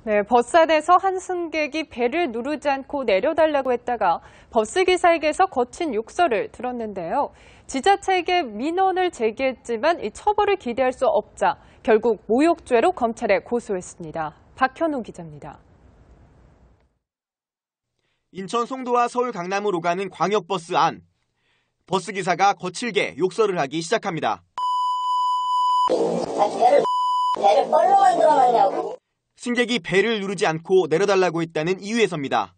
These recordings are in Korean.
네, 버스 안에서 한 승객이 벨을 누르지 않고 내려달라고 했다가 버스 기사에게서 거친 욕설을 들었는데요. 지자체에게 민원을 제기했지만 이 처벌을 기대할 수 없자 결국 모욕죄로 검찰에 고소했습니다. 박현우 기자입니다. 인천 송도와 서울 강남으로 가는 광역버스 안. 버스 기사가 거칠게 욕설을 하기 시작합니다. 배를 뻘로 만들어놨냐고. 승객이 벨을 누르지 않고 내려달라고 했다는 이유에서입니다.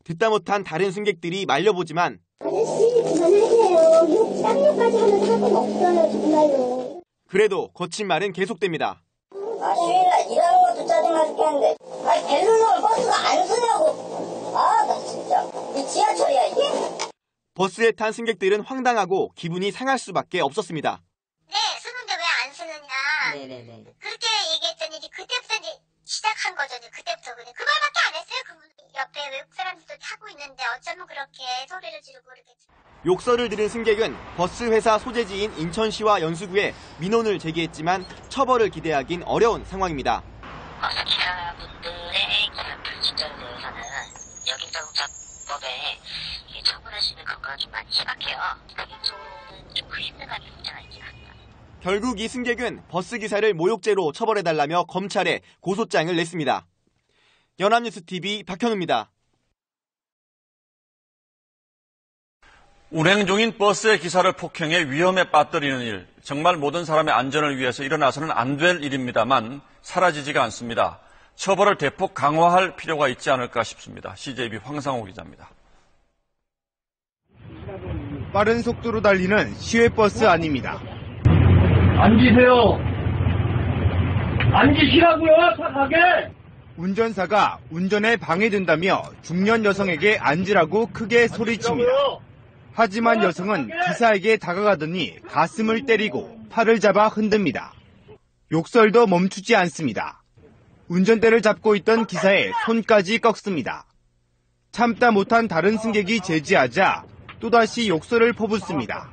듣다 못한 다른 승객들이 말려보지만 아저씨 그만하세요. 쌍욕까지 하면 사고가 없어요 정말로. 그래도 거친 말은 계속됩니다. 휴일날 일하는 것도 짜증나 죽겠는데 벨 누르면 버스가 안 서냐고. 나 진짜 이 지하철이야 이게? 버스에 탄 승객들은 황당하고 기분이 상할 수밖에 없었습니다. 네, 쓰는데 왜 안 쓰느냐. 네네네. 그렇게 얘기했더니 이제 그때부터 이제 시작한 거죠. 그때부터 그냥 그 말밖에 안 했어요. 그분 옆에 외국 사람들도 타고 있는데 어쩌면 그렇게 소리를 지르고 그러겠지. 욕설을 들은 승객은 버스 회사 소재지인 인천시와 연수구에 민원을 제기했지만 처벌을 기대하긴 어려운 상황입니다. 버스 기사분들의 불친절에 대해서는 여객자동차법에 처벌할 수 있는 근거가 좀 많이 희박해요. 그게 좀 힘든 감이 없지 않아 있긴 합니다. 결국 이 승객은 버스 기사를 모욕죄로 처벌해달라며 검찰에 고소장을 냈습니다. 연합뉴스TV 박현우입니다. 운행 중인 버스의 기사를 폭행해 위험에 빠뜨리는 일, 정말 모든 사람의 안전을 위해서 일어나서는 안 될 일입니다만 사라지지가 않습니다. 처벌을 대폭 강화할 필요가 있지 않을까 싶습니다. CJB 황상호 기자입니다. 빠른 속도로 달리는 시외버스 안입니다. 앉으세요. 앉으시라고요, 착하게. 운전사가 운전에 방해된다며 중년 여성에게 앉으라고 크게 소리칩니다. 하지만 여성은 기사에게 다가가더니 가슴을 때리고 팔을 잡아 흔듭니다. 욕설도 멈추지 않습니다. 운전대를 잡고 있던 기사의 손까지 꺾습니다. 참다 못한 다른 승객이 제지하자 또다시 욕설을 퍼붓습니다.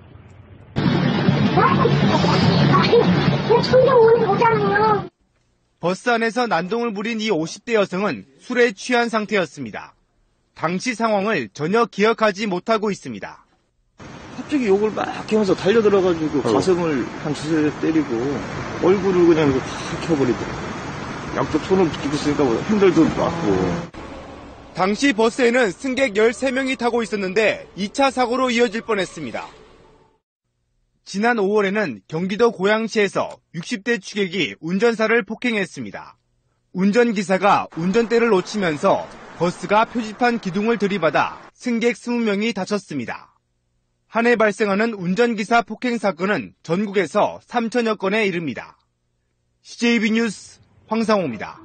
버스 안에서 난동을 부린 이 50대 여성은 술에 취한 상태였습니다. 당시 상황을 전혀 기억하지 못하고 있습니다. 갑자기 욕을 막 하면서 달려들어가지고 가슴을 한 두세 대 때리고 얼굴을 그냥 확 켜버리더라고요. 양쪽 손을 붙이고 있으니까 핸들도 맞고. 당시 버스에는 승객 13명이 타고 있었는데 2차 사고로 이어질 뻔했습니다. 지난 5월에는 경기도 고양시에서 60대 취객이 운전사를 폭행했습니다. 운전기사가 운전대를 놓치면서 버스가 표지판 기둥을 들이받아 승객 20명이 다쳤습니다. 한 해 발생하는 운전기사 폭행 사건은 전국에서 3천여 건에 이릅니다. CJB 뉴스 황상호입니다.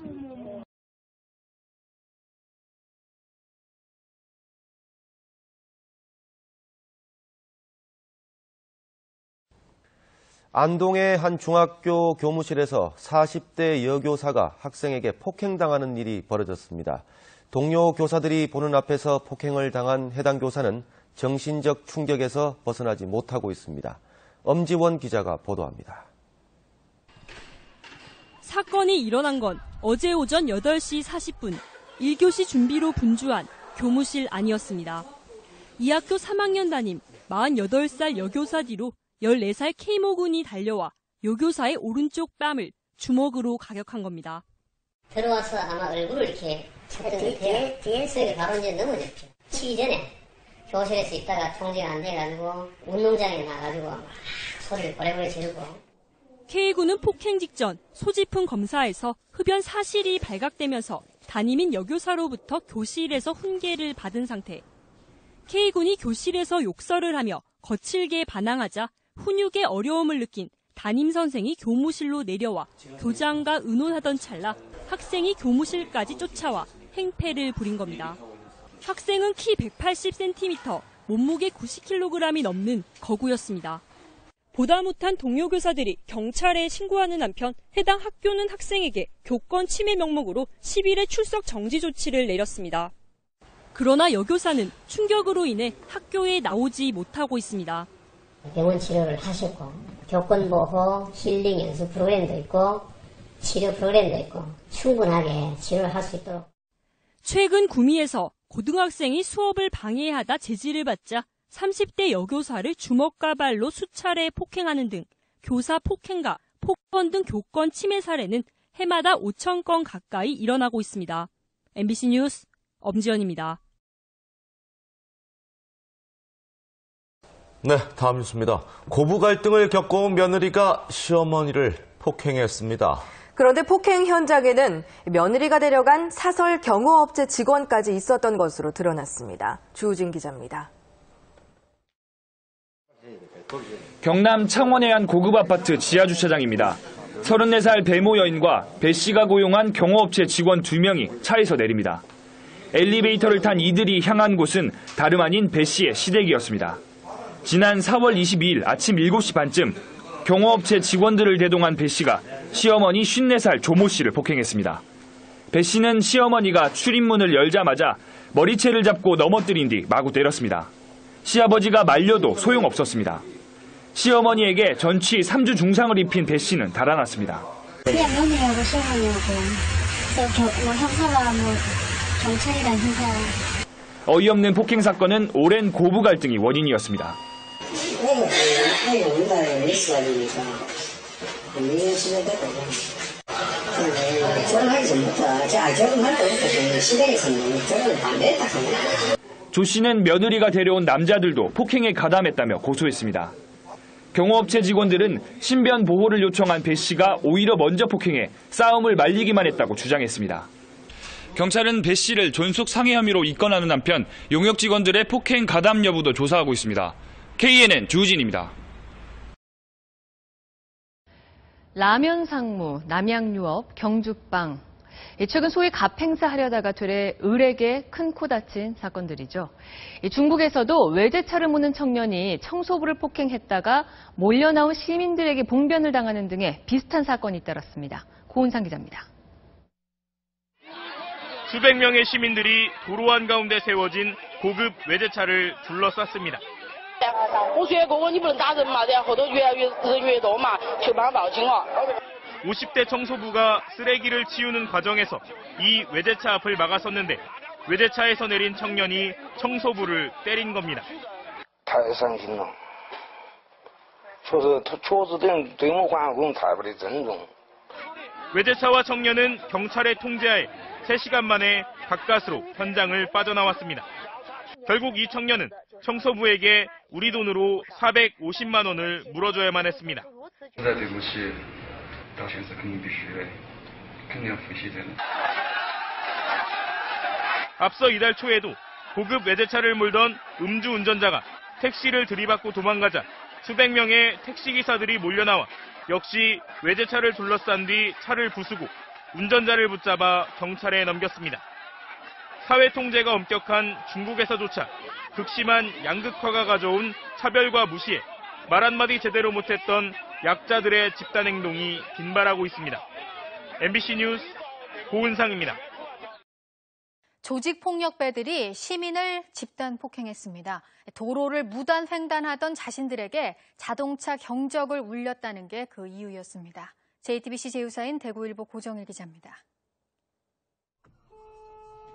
안동의 한 중학교 교무실에서 40대 여교사가 학생에게 폭행당하는 일이 벌어졌습니다. 동료 교사들이 보는 앞에서 폭행을 당한 해당 교사는 정신적 충격에서 벗어나지 못하고 있습니다. 엄지원 기자가 보도합니다. 사건이 일어난 건 어제 오전 8시 40분 1교시 준비로 분주한 교무실 안이었습니다. 이 학교 3학년 담임 48살 여교사 뒤로 14살 K모군이 달려와 여교사의 오른쪽 뺨을 주먹으로 가격한 겁니다. 들어와서 아마 얼굴을 이렇게 쳤더니 뒤에서 바로 이제 넘어졌죠. 치기 전에 교실에서 있다가 통제가 안 돼가지고 운동장에 나가지고 막 소리를 버레버레 지르고. K군은 폭행 직전 소지품 검사에서 흡연 사실이 발각되면서 담임인 여교사로부터 교실에서 훈계를 받은 상태. K군이 교실에서 욕설을 하며 거칠게 반항하자 훈육에 어려움을 느낀 담임 선생이 교무실로 내려와 교장과 의논하던 찰나 학생이 교무실까지 쫓아와 행패를 부린 겁니다. 학생은 키 180cm, 몸무게 90kg이 넘는 거구였습니다. 보다 못한 동료 교사들이 경찰에 신고하는 한편 해당 학교는 학생에게 교권 침해 명목으로 10일의 출석 정지 조치를 내렸습니다. 그러나 여교사는 충격으로 인해 학교에 나오지 못하고 있습니다. 병원 치료를 하셨고 교권 보호 힐링 연수 프로그램도 있고 치료 프로그램도 있고 충분하게 치료를 할 수 있도록. 최근 구미에서 고등학생이 수업을 방해하다 제지를 받자 30대 여교사를 주먹과 발로 수차례 폭행하는 등 교사 폭행과 폭언 등 교권 침해 사례는 해마다 5,000건 가까이 일어나고 있습니다. MBC 뉴스 엄지연입니다. 네, 다음 뉴스입니다. 고부 갈등을 겪어온 며느리가 시어머니를 폭행했습니다. 그런데 폭행 현장에는 며느리가 데려간 사설 경호업체 직원까지 있었던 것으로 드러났습니다. 주우진 기자입니다. 경남 창원의 한 고급 아파트 지하 주차장입니다. 34살 배모 여인과 배 씨가 고용한 경호업체 직원 2명이 차에서 내립니다. 엘리베이터를 탄 이들이 향한 곳은 다름 아닌 배 씨의 시댁이었습니다. 지난 4월 22일 아침 7시 반쯤 경호업체 직원들을 대동한 배 씨가 시어머니 54살 조모 씨를 폭행했습니다. 배 씨는 시어머니가 출입문을 열자마자 머리채를 잡고 넘어뜨린 뒤 마구 때렸습니다. 시아버지가 말려도 소용없었습니다. 시어머니에게 전치 3주 중상을 입힌 배 씨는 달아났습니다. 그냥 며느리하고 시어머니하고 형사가 경찰이란 형사. 어이없는 폭행 사건은 오랜 고부 갈등이 원인이었습니다. 조 씨는 며느리가 데려온 남자들도 폭행에 가담했다며 고소했습니다. 경호업체 직원들은 신변 보호를 요청한 배 씨가 오히려 먼저 폭행해 싸움을 말리기만 했다고 주장했습니다. 경찰은 배 씨를 존속 상해 혐의로 입건하는 한편 용역 직원들의 폭행 가담 여부도 조사하고 있습니다. KNN 주우진입니다. 라면 상무, 남양유업, 경주빵. 최근 소위 갑행사 하려다가 되레 을에게 큰 코 다친 사건들이죠. 중국에서도 외제차를 모는 청년이 청소부를 폭행했다가 몰려나온 시민들에게 봉변을 당하는 등의 비슷한 사건이 잇따랐습니다. 고은상 기자입니다. 수백 명의 시민들이 도로 한가운데 세워진 고급 외제차를 둘러쌌습니다. 50대 청소부가 쓰레기를 치우는 과정에서 이 외제차 앞을 막아섰는데 외제차에서 내린 청년이 청소부를 때린 겁니다. 외제차와 청년은 경찰의 통제하에 3시간 만에 가까스로 현장을 빠져나왔습니다. 결국 이 청년은 청소부에게 우리 돈으로 450만 원을 물어줘야만 했습니다. 앞서 이달 초에도 고급 외제차를 몰던 음주 운전자가 택시를 들이받고 도망가자 수백 명의 택시기사들이 몰려나와 역시 외제차를 둘러싼 뒤 차를 부수고 운전자를 붙잡아 경찰에 넘겼습니다. 사회 통제가 엄격한 중국에서조차 극심한 양극화가 가져온 차별과 무시에 말 한마디 제대로 못했던 약자들의 집단 행동이 빈발하고 있습니다. MBC 뉴스 고은상입니다. 조직폭력배들이 시민을 집단 폭행했습니다. 도로를 무단 횡단하던 자신들에게 자동차 경적을 울렸다는 게 그 이유였습니다. JTBC 제휴사인 대구일보 고정일 기자입니다.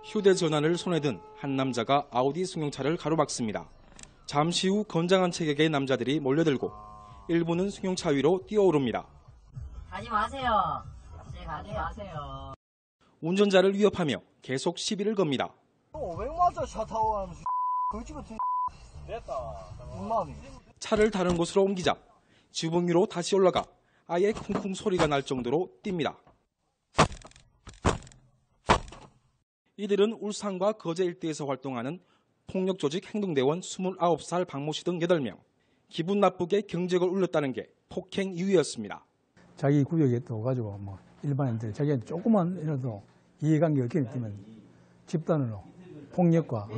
휴대전화를 손에 든 한 남자가 아우디 승용차를 가로막습니다. 잠시 후 건장한 체격의 남자들이 몰려들고 일부는 승용차 위로 뛰어오릅니다. 가지 마세요. 가지 마세요. 운전자를 위협하며 계속 시비를 겁니다. 차를 다른 곳으로 옮기자 지붕 위로 다시 올라가 아예 쿵쿵 소리가 날 정도로 뜁니다. 이들은 울산과 거제 일대에서 활동하는 폭력조직 행동대원 29살 박모 씨 등 8명. 기분 나쁘게 경적을 울렸다는 게 폭행 이유였습니다. 자기 구역에 또 가지고 일반인들 자기한테 조그만 이라도 이해관계 없게 되면 집단으로 폭력과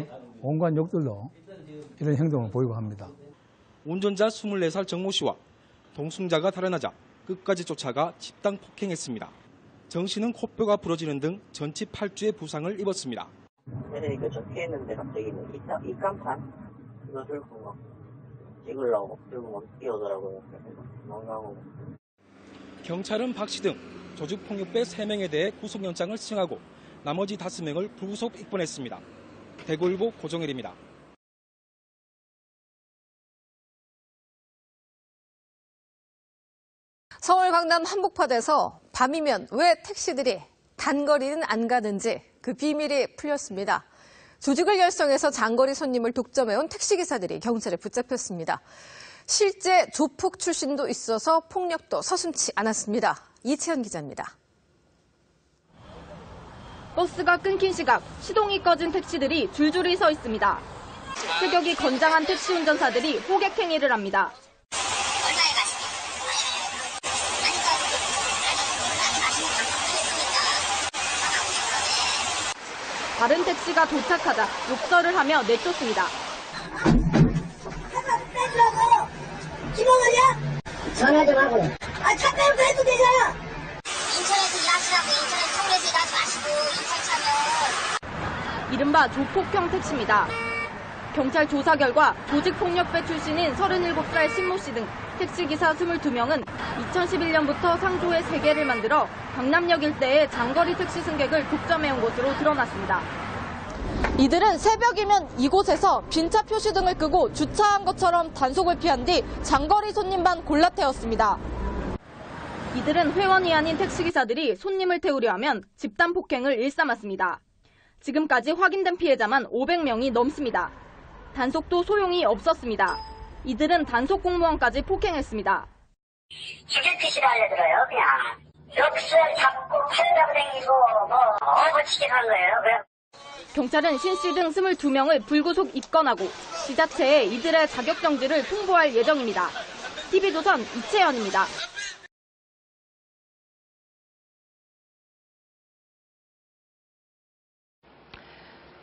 온갖 욕들로 이런 행동을 보이고 합니다. 운전자 24살 정모 씨와 동승자가 달아나자 끝까지 쫓아가 집단 폭행했습니다. 정 씨는 코뼈가 부러지는 등 전치 8주의 부상을 입었습니다. 애들이 저 피했는데 갑자기 입간판 그거 들고 찍으려고 들고 뛰어오더라고요. 도망가고. 경찰은 박 씨 등 조직폭력배 3명에 대해 구속영장을 신청하고 나머지 5명을 불구속 입건했습니다. 대구일보 고종일입니다. 서울 강남 한복판에서 밤이면 왜 택시들이 단거리는 안 가는지 그 비밀이 풀렸습니다. 조직을 결성해서 장거리 손님을 독점해온 택시기사들이 경찰에 붙잡혔습니다. 실제 조폭 출신도 있어서 폭력도 서슴지 않았습니다. 이채연 기자입니다. 버스가 끊긴 시각, 시동이 꺼진 택시들이 줄줄이 서 있습니다. 체격이 건장한 택시 운전사들이 호객 행위를 합니다. 다른 택시가 도착하자 욕설을 하며 내쫓습니다. 빼주라고! 기본하냐? 전화 좀 하고. 차 빼고 해도 되잖아! 인천에서 일하시라고 인천에 서울에서 일하지 마시고 인천 차면. 이른바 조폭형 택시입니다. 경찰 조사 결과 조직폭력배 출신인 37살 신모 씨 등 택시기사 22명은 2011년부터 상조회 3개를 만들어 강남역 일대의 장거리 택시 승객을 독점해온 것으로 드러났습니다. 이들은 새벽이면 이곳에서 빈차 표시 등을 끄고 주차한 것처럼 단속을 피한 뒤 장거리 손님만 골라 태웠습니다. 이들은 회원이 아닌 택시기사들이 손님을 태우려 하면 집단 폭행을 일삼았습니다. 지금까지 확인된 피해자만 500명이 넘습니다. 단속도 소용이 없었습니다. 이들은 단속 공무원까지 폭행했습니다. 휴게피시를 알려들어요, 그냥. 역수를 잡고 팔다고 다니고, 어거치게 한 거예요, 경찰은 신 씨 등 22명을 불구속 입건하고 지자체에 이들의 자격정지를 통보할 예정입니다. TV조선 이채연입니다.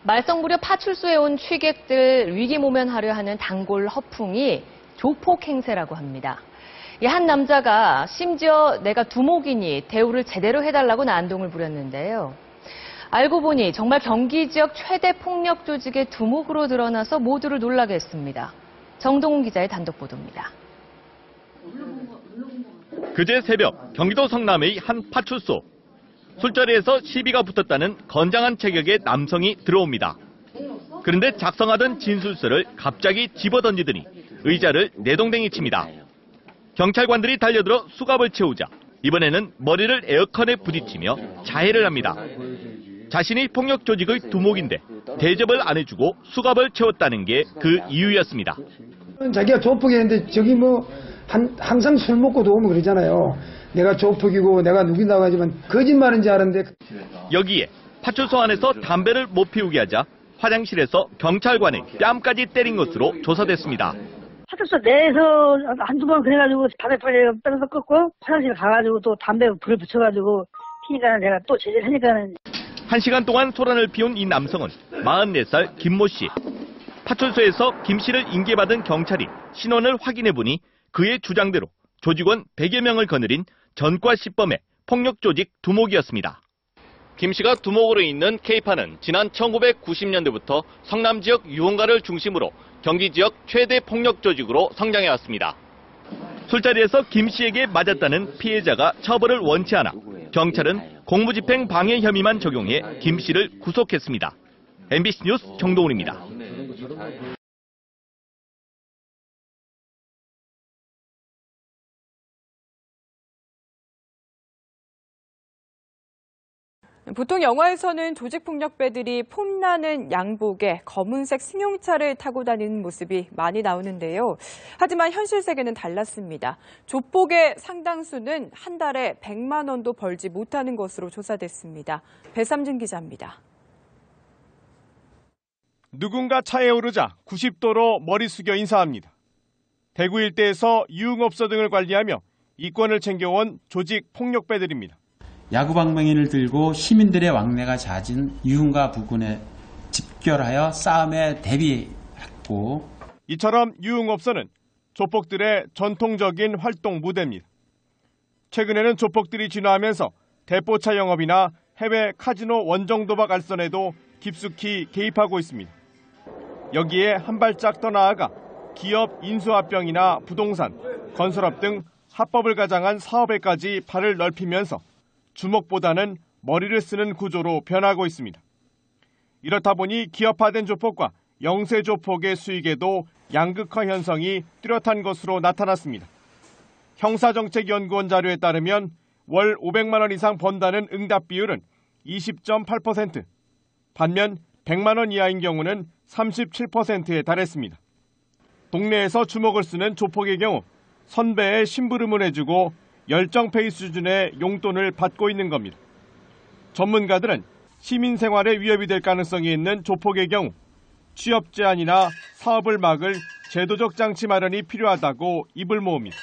말썽 부려 파출소에 온 취객들 위기 모면하려 하는 단골 허풍이 조폭 행세라고 합니다. 한 남자가 심지어 내가 두목이니 대우를 제대로 해달라고 난동을 부렸는데요. 알고 보니 정말 경기 지역 최대 폭력 조직의 두목으로 드러나서 모두를 놀라게 했습니다. 정동훈 기자의 단독 보도입니다. 그제 새벽 경기도 성남의 한 파출소. 술자리에서 시비가 붙었다는 건장한 체격의 남성이 들어옵니다. 그런데 작성하던 진술서를 갑자기 집어던지더니 의자를 내동댕이 칩니다. 경찰관들이 달려들어 수갑을 채우자 이번에는 머리를 에어컨에 부딪히며 자해를 합니다. 자신이 폭력 조직의 두목인데 대접을 안 해주고 수갑을 채웠다는 게 그 이유였습니다. 자기가 조폭이었는데 저기 항상 술 먹고도 오면 그러잖아요. 내가 조폭이고 내가 누군다고 하지만 거짓말인 줄 알았는데. 여기에 파출소 안에서 담배를 못 피우게 하자 화장실에서 경찰관의 뺨까지 때린 것으로 조사됐습니다. 파출소 내에서 한두 번 그래가지고 담배 빼서 껐고 화장실 가가지고 또 담배 불을 붙여가지고 피니까 내가 또 제재를 하니까는. 1시간 동안 소란을 피운 이 남성은 44살 김모 씨. 파출소에서 김 씨를 인계받은 경찰이 신원을 확인해보니 그의 주장대로 조직원 100여 명을 거느린 전과 시범의 폭력 조직 두목이었습니다. 김 씨가 두목으로 있는 K파는 지난 1990년대부터 성남 지역 유흥가를 중심으로 경기 지역 최대 폭력 조직으로 성장해왔습니다. 술자리에서 김 씨에게 맞았다는 피해자가 처벌을 원치 않아 경찰은 공무집행 방해 혐의만 적용해 김 씨를 구속했습니다. MBC 뉴스 정동훈입니다. 보통 영화에서는 조직폭력배들이 폼나는 양복에 검은색 승용차를 타고 다니는 모습이 많이 나오는데요. 하지만 현실 세계는 달랐습니다. 조폭의 상당수는 한 달에 100만 원도 벌지 못하는 것으로 조사됐습니다. 배삼진 기자입니다. 누군가 차에 오르자 90도로 머리 숙여 인사합니다. 대구 일대에서 유흥업소 등을 관리하며 이권을 챙겨온 조직 폭력배들입니다. 야구방망이를 들고 시민들의 왕래가 잦은 유흥가 부근에 집결하여 싸움에 대비했고, 이처럼 유흥업소는 조폭들의 전통적인 활동 무대입니다. 최근에는 조폭들이 진화하면서 대포차 영업이나 해외 카지노 원정도박 알선에도 깊숙이 개입하고 있습니다. 여기에 한 발짝 더 나아가 기업 인수합병이나 부동산, 건설업 등 합법을 가장한 사업에까지 발을 넓히면서 주먹보다는 머리를 쓰는 구조로 변하고 있습니다. 이렇다 보니 기업화된 조폭과 영세 조폭의 수익에도 양극화 현상이 뚜렷한 것으로 나타났습니다. 형사정책연구원 자료에 따르면 월 500만 원 이상 번다는 응답 비율은 20.8%, 반면 100만 원 이하인 경우는 37%에 달했습니다. 동네에서 주먹을 쓰는 조폭의 경우 선배에 심부름을 해주고 열정페이 수준의 용돈을 받고 있는 겁니다. 전문가들은 시민 생활에 위협이 될 가능성이 있는 조폭의 경우 취업 제한이나 사업을 막을 제도적 장치 마련이 필요하다고 입을 모읍니다.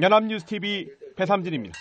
연합뉴스TV 배삼진입니다.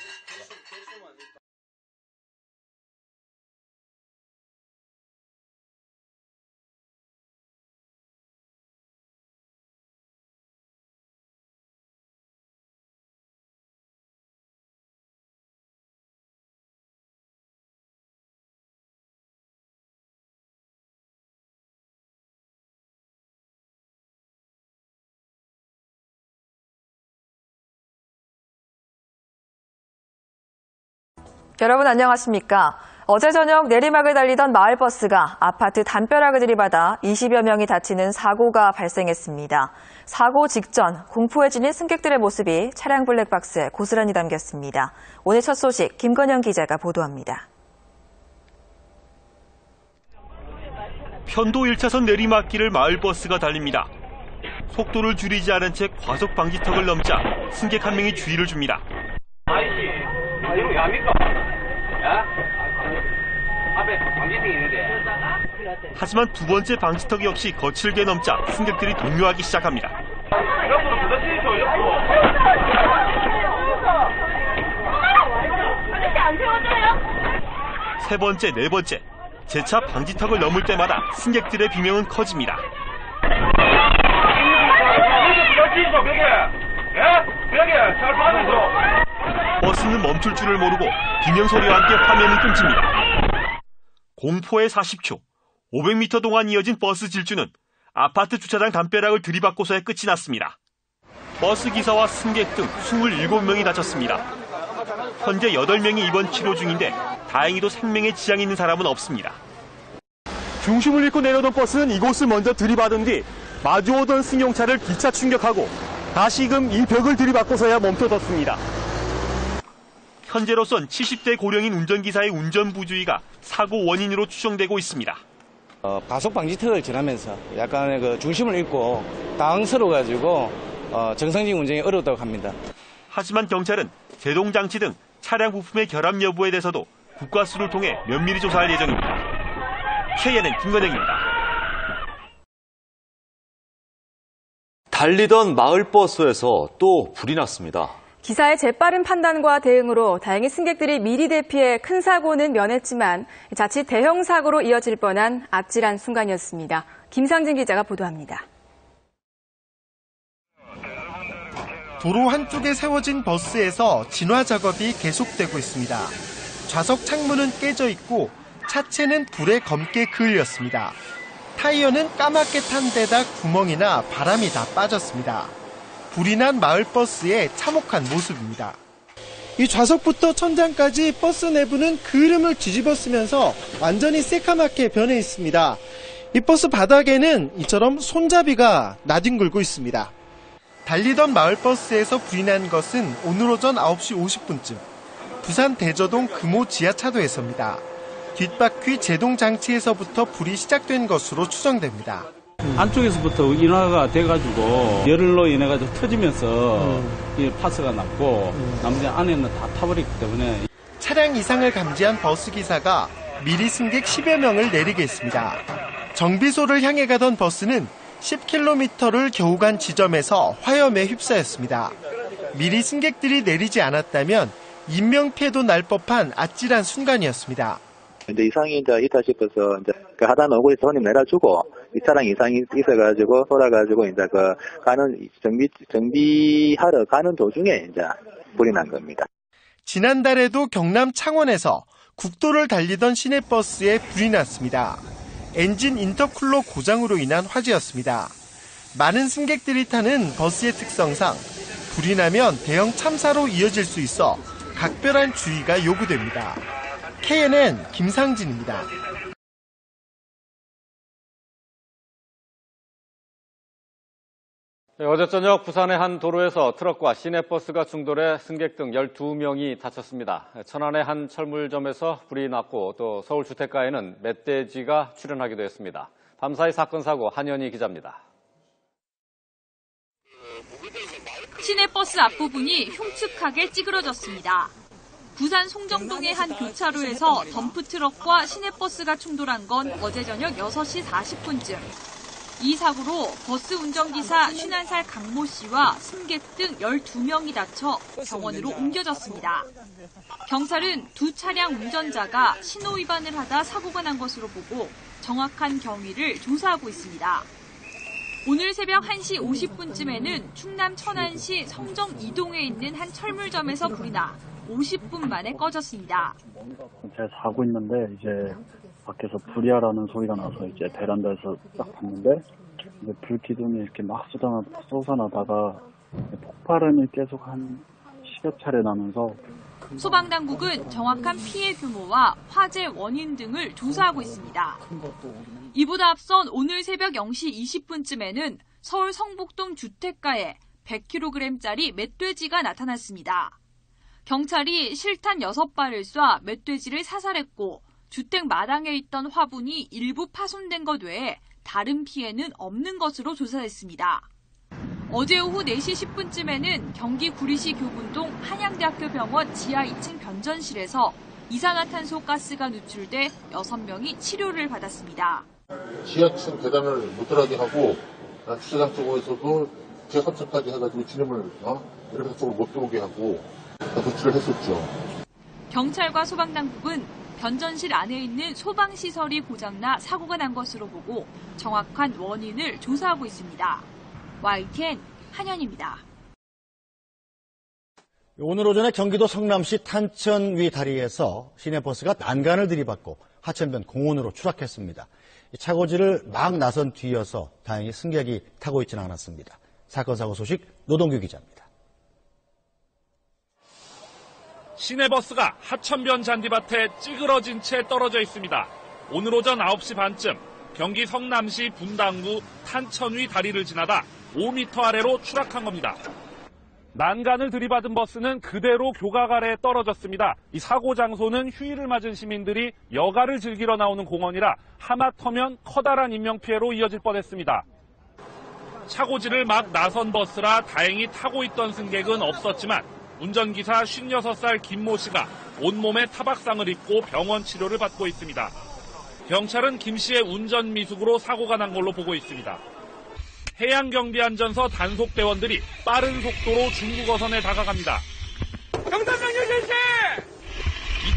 여러분 안녕하십니까? 어제 저녁 내리막을 달리던 마을버스가 아파트 담벼락을 들이받아 20여 명이 다치는 사고가 발생했습니다. 사고 직전 공포에 질린 승객들의 모습이 차량 블랙박스에 고스란히 담겼습니다. 오늘 첫 소식 김건영 기자가 보도합니다. 편도 1차선 내리막길을 마을버스가 달립니다. 속도를 줄이지 않은 채 과속 방지턱을 넘자 승객 한 명이 주의를 줍니다. 이거 왜 합니까? 앞에 방지턱이 있는데. 하지만 두 번째 방지턱이 없이 거칠게 넘자 승객들이 동요하기 시작합니다. 옆으로 부딪히죠, 옆으로. 안 세워줘요? 세 번째, 네 번째, 재차 방지턱을 넘을 때마다 승객들의 비명은 커집니다. 부딪히죠, 벽에. 벽에 잘 받아줘. 버스는 멈출 줄을 모르고 비명소리와 함께 화면이 끊깁니다. 공포의 40초, 500m 동안 이어진 버스 질주는 아파트 주차장 담벼락을 들이받고서야 끝이 났습니다. 버스 기사와 승객 등 27명이 다쳤습니다. 현재 8명이 입원 치료 중인데 다행히도 생명에 지장이 있는 사람은 없습니다. 중심을 잃고 내려오던 버스는 이곳을 먼저 들이받은 뒤 마주오던 승용차를 기차 충격하고 다시금 이 벽을 들이받고서야 멈춰섰습니다. 현재로선 70대 고령인 운전기사의 운전 부주의가 사고 원인으로 추정되고 있습니다. 과속 방지턱을 지나면서 약간의 그 중심을 잃고 당황스러워가지고 정상적인 운전이 어렵다고 합니다. 하지만 경찰은 제동장치 등 차량 부품의 결함 여부에 대해서도 국과수를 통해 면밀히 조사할 예정입니다. KNN 김건영입니다. 달리던 마을버스에서 또 불이 났습니다. 기사의 재빠른 판단과 대응으로 다행히 승객들이 미리 대피해 큰 사고는 면했지만 자칫 대형 사고로 이어질 뻔한 아찔한 순간이었습니다. 김상진 기자가 보도합니다. 도로 한쪽에 세워진 버스에서 진화 작업이 계속되고 있습니다. 좌석 창문은 깨져 있고 차체는 불에 검게 그을렸습니다. 타이어는 까맣게 탄 데다 구멍이나 바람이 다 빠졌습니다. 불이 난 마을버스의 참혹한 모습입니다. 이 좌석부터 천장까지 버스 내부는 그름을 뒤집어 쓰면서 완전히 새까맣게 변해 있습니다. 이 버스 바닥에는 이처럼 손잡이가 나뒹굴고 있습니다. 달리던 마을버스에서 불이 난 것은 오늘 오전 9시 50분쯤 부산 대저동 금호 지하차도에서입니다. 뒷바퀴 제동 장치에서부터 불이 시작된 것으로 추정됩니다. 안쪽에서부터 인화가 돼가지고 열로 인해가지고 터지면서 파스가 났고 나머지 안에는 다 타버렸기 때문에 차량 이상을 감지한 버스 기사가 미리 승객 10여 명을 내리게 했습니다. 정비소를 향해 가던 버스는 10km를 겨우 간 지점에서 화염에 휩싸였습니다. 미리 승객들이 내리지 않았다면 인명피해도 날 법한 아찔한 순간이었습니다. 이제 이상이 있다 싶어서 이제 그 하단 오고에서 손님 내려주고 이 차량 이상이 있어가지고 돌아가지고 이제 그 가는 정비하러 가는 도중에 이제 불이 난 겁니다. 지난달에도 경남 창원에서 국도를 달리던 시내버스에 불이 났습니다. 엔진 인터쿨러 고장으로 인한 화재였습니다. 많은 승객들이 타는 버스의 특성상 불이 나면 대형 참사로 이어질 수 있어 각별한 주의가 요구됩니다. KNN 김상진입니다. 어제 저녁 부산의 한 도로에서 트럭과 시내버스가 충돌해 승객 등 12명이 다쳤습니다. 천안의 한 철물점에서 불이 났고 또 서울 주택가에는 멧돼지가 출현하기도 했습니다. 밤사이 사건 사고 한현희 기자입니다. 시내버스 앞부분이 흉측하게 찌그러졌습니다. 부산 송정동의 한 교차로에서 덤프트럭과 시내버스가 충돌한 건 어제 저녁 6시 40분쯤. 이 사고로 버스 운전기사 51살 강모 씨와 승객 등 12명이 다쳐 병원으로 옮겨졌습니다. 경찰은 두 차량 운전자가 신호 위반을 하다 사고가 난 것으로 보고 정확한 경위를 조사하고 있습니다. 오늘 새벽 1시 50분쯤에는 충남 천안시 성정 이동에 있는 한 철물점에서 불이 나 50분 만에 꺼졌습니다. 제가 자고 있는데 이제 밖에서 불이야라는 소리가 나서 이제 베란다에서 딱 봤는데 이제 불 기둥이 이렇게 막 쏟아나다가 폭발음이 계속 한 10여 차례 나면서 소방당국은 정확한 피해 규모와 화재 원인 등을 조사하고 있습니다. 이보다 앞선 오늘 새벽 0시 20분쯤에는 서울 성북동 주택가에 100kg짜리 멧돼지가 나타났습니다. 경찰이 실탄 6발을 쏴 멧돼지를 사살했고 주택 마당에 있던 화분이 일부 파손된 것 외에 다른 피해는 없는 것으로 조사했습니다. 어제 오후 4시 10분쯤에는 경기 구리시 교분동 한양대학교 병원 지하 2층 변전실에서 이산화탄소 가스가 누출돼 6명이 치료를 받았습니다. 지하층 계단을 못 들어가게 하고 주차장 쪽에서도 재건축까지 해가지고 진입을 이렇게 쪽으로 못 들어오게 하고 조치를 했었죠. 경찰과 소방당국은 변전실 안에 있는 소방시설이 고장나 사고가 난 것으로 보고 정확한 원인을 조사하고 있습니다. YTN 한현입니다. 오늘 오전에 경기도 성남시 탄천 위 다리에서 시내버스가 난간을 들이받고 하천변 공원으로 추락했습니다. 차고지를 막 나선 뒤여서 다행히 승객이 타고 있지는 않았습니다. 사건 사고 소식 노동규 기자입니다. 시내버스가 하천변 잔디밭에 찌그러진 채 떨어져 있습니다. 오늘 오전 9시 반쯤 경기 성남시 분당구 탄천위 다리를 지나다 5m 아래로 추락한 겁니다. 난간을 들이받은 버스는 그대로 교각 아래에 떨어졌습니다. 이 사고 장소는 휴일을 맞은 시민들이 여가를 즐기러 나오는 공원이라 하마터면 커다란 인명피해로 이어질 뻔했습니다. 차고지를 막 나선 버스라 다행히 타고 있던 승객은 없었지만 운전기사 56살 김모 씨가 온몸에 타박상을 입고 병원 치료를 받고 있습니다. 경찰은 김 씨의 운전 미숙으로 사고가 난 걸로 보고 있습니다. 해양경비안전서 단속대원들이 빠른 속도로 중국어선에 다가갑니다. 정상명령 실시!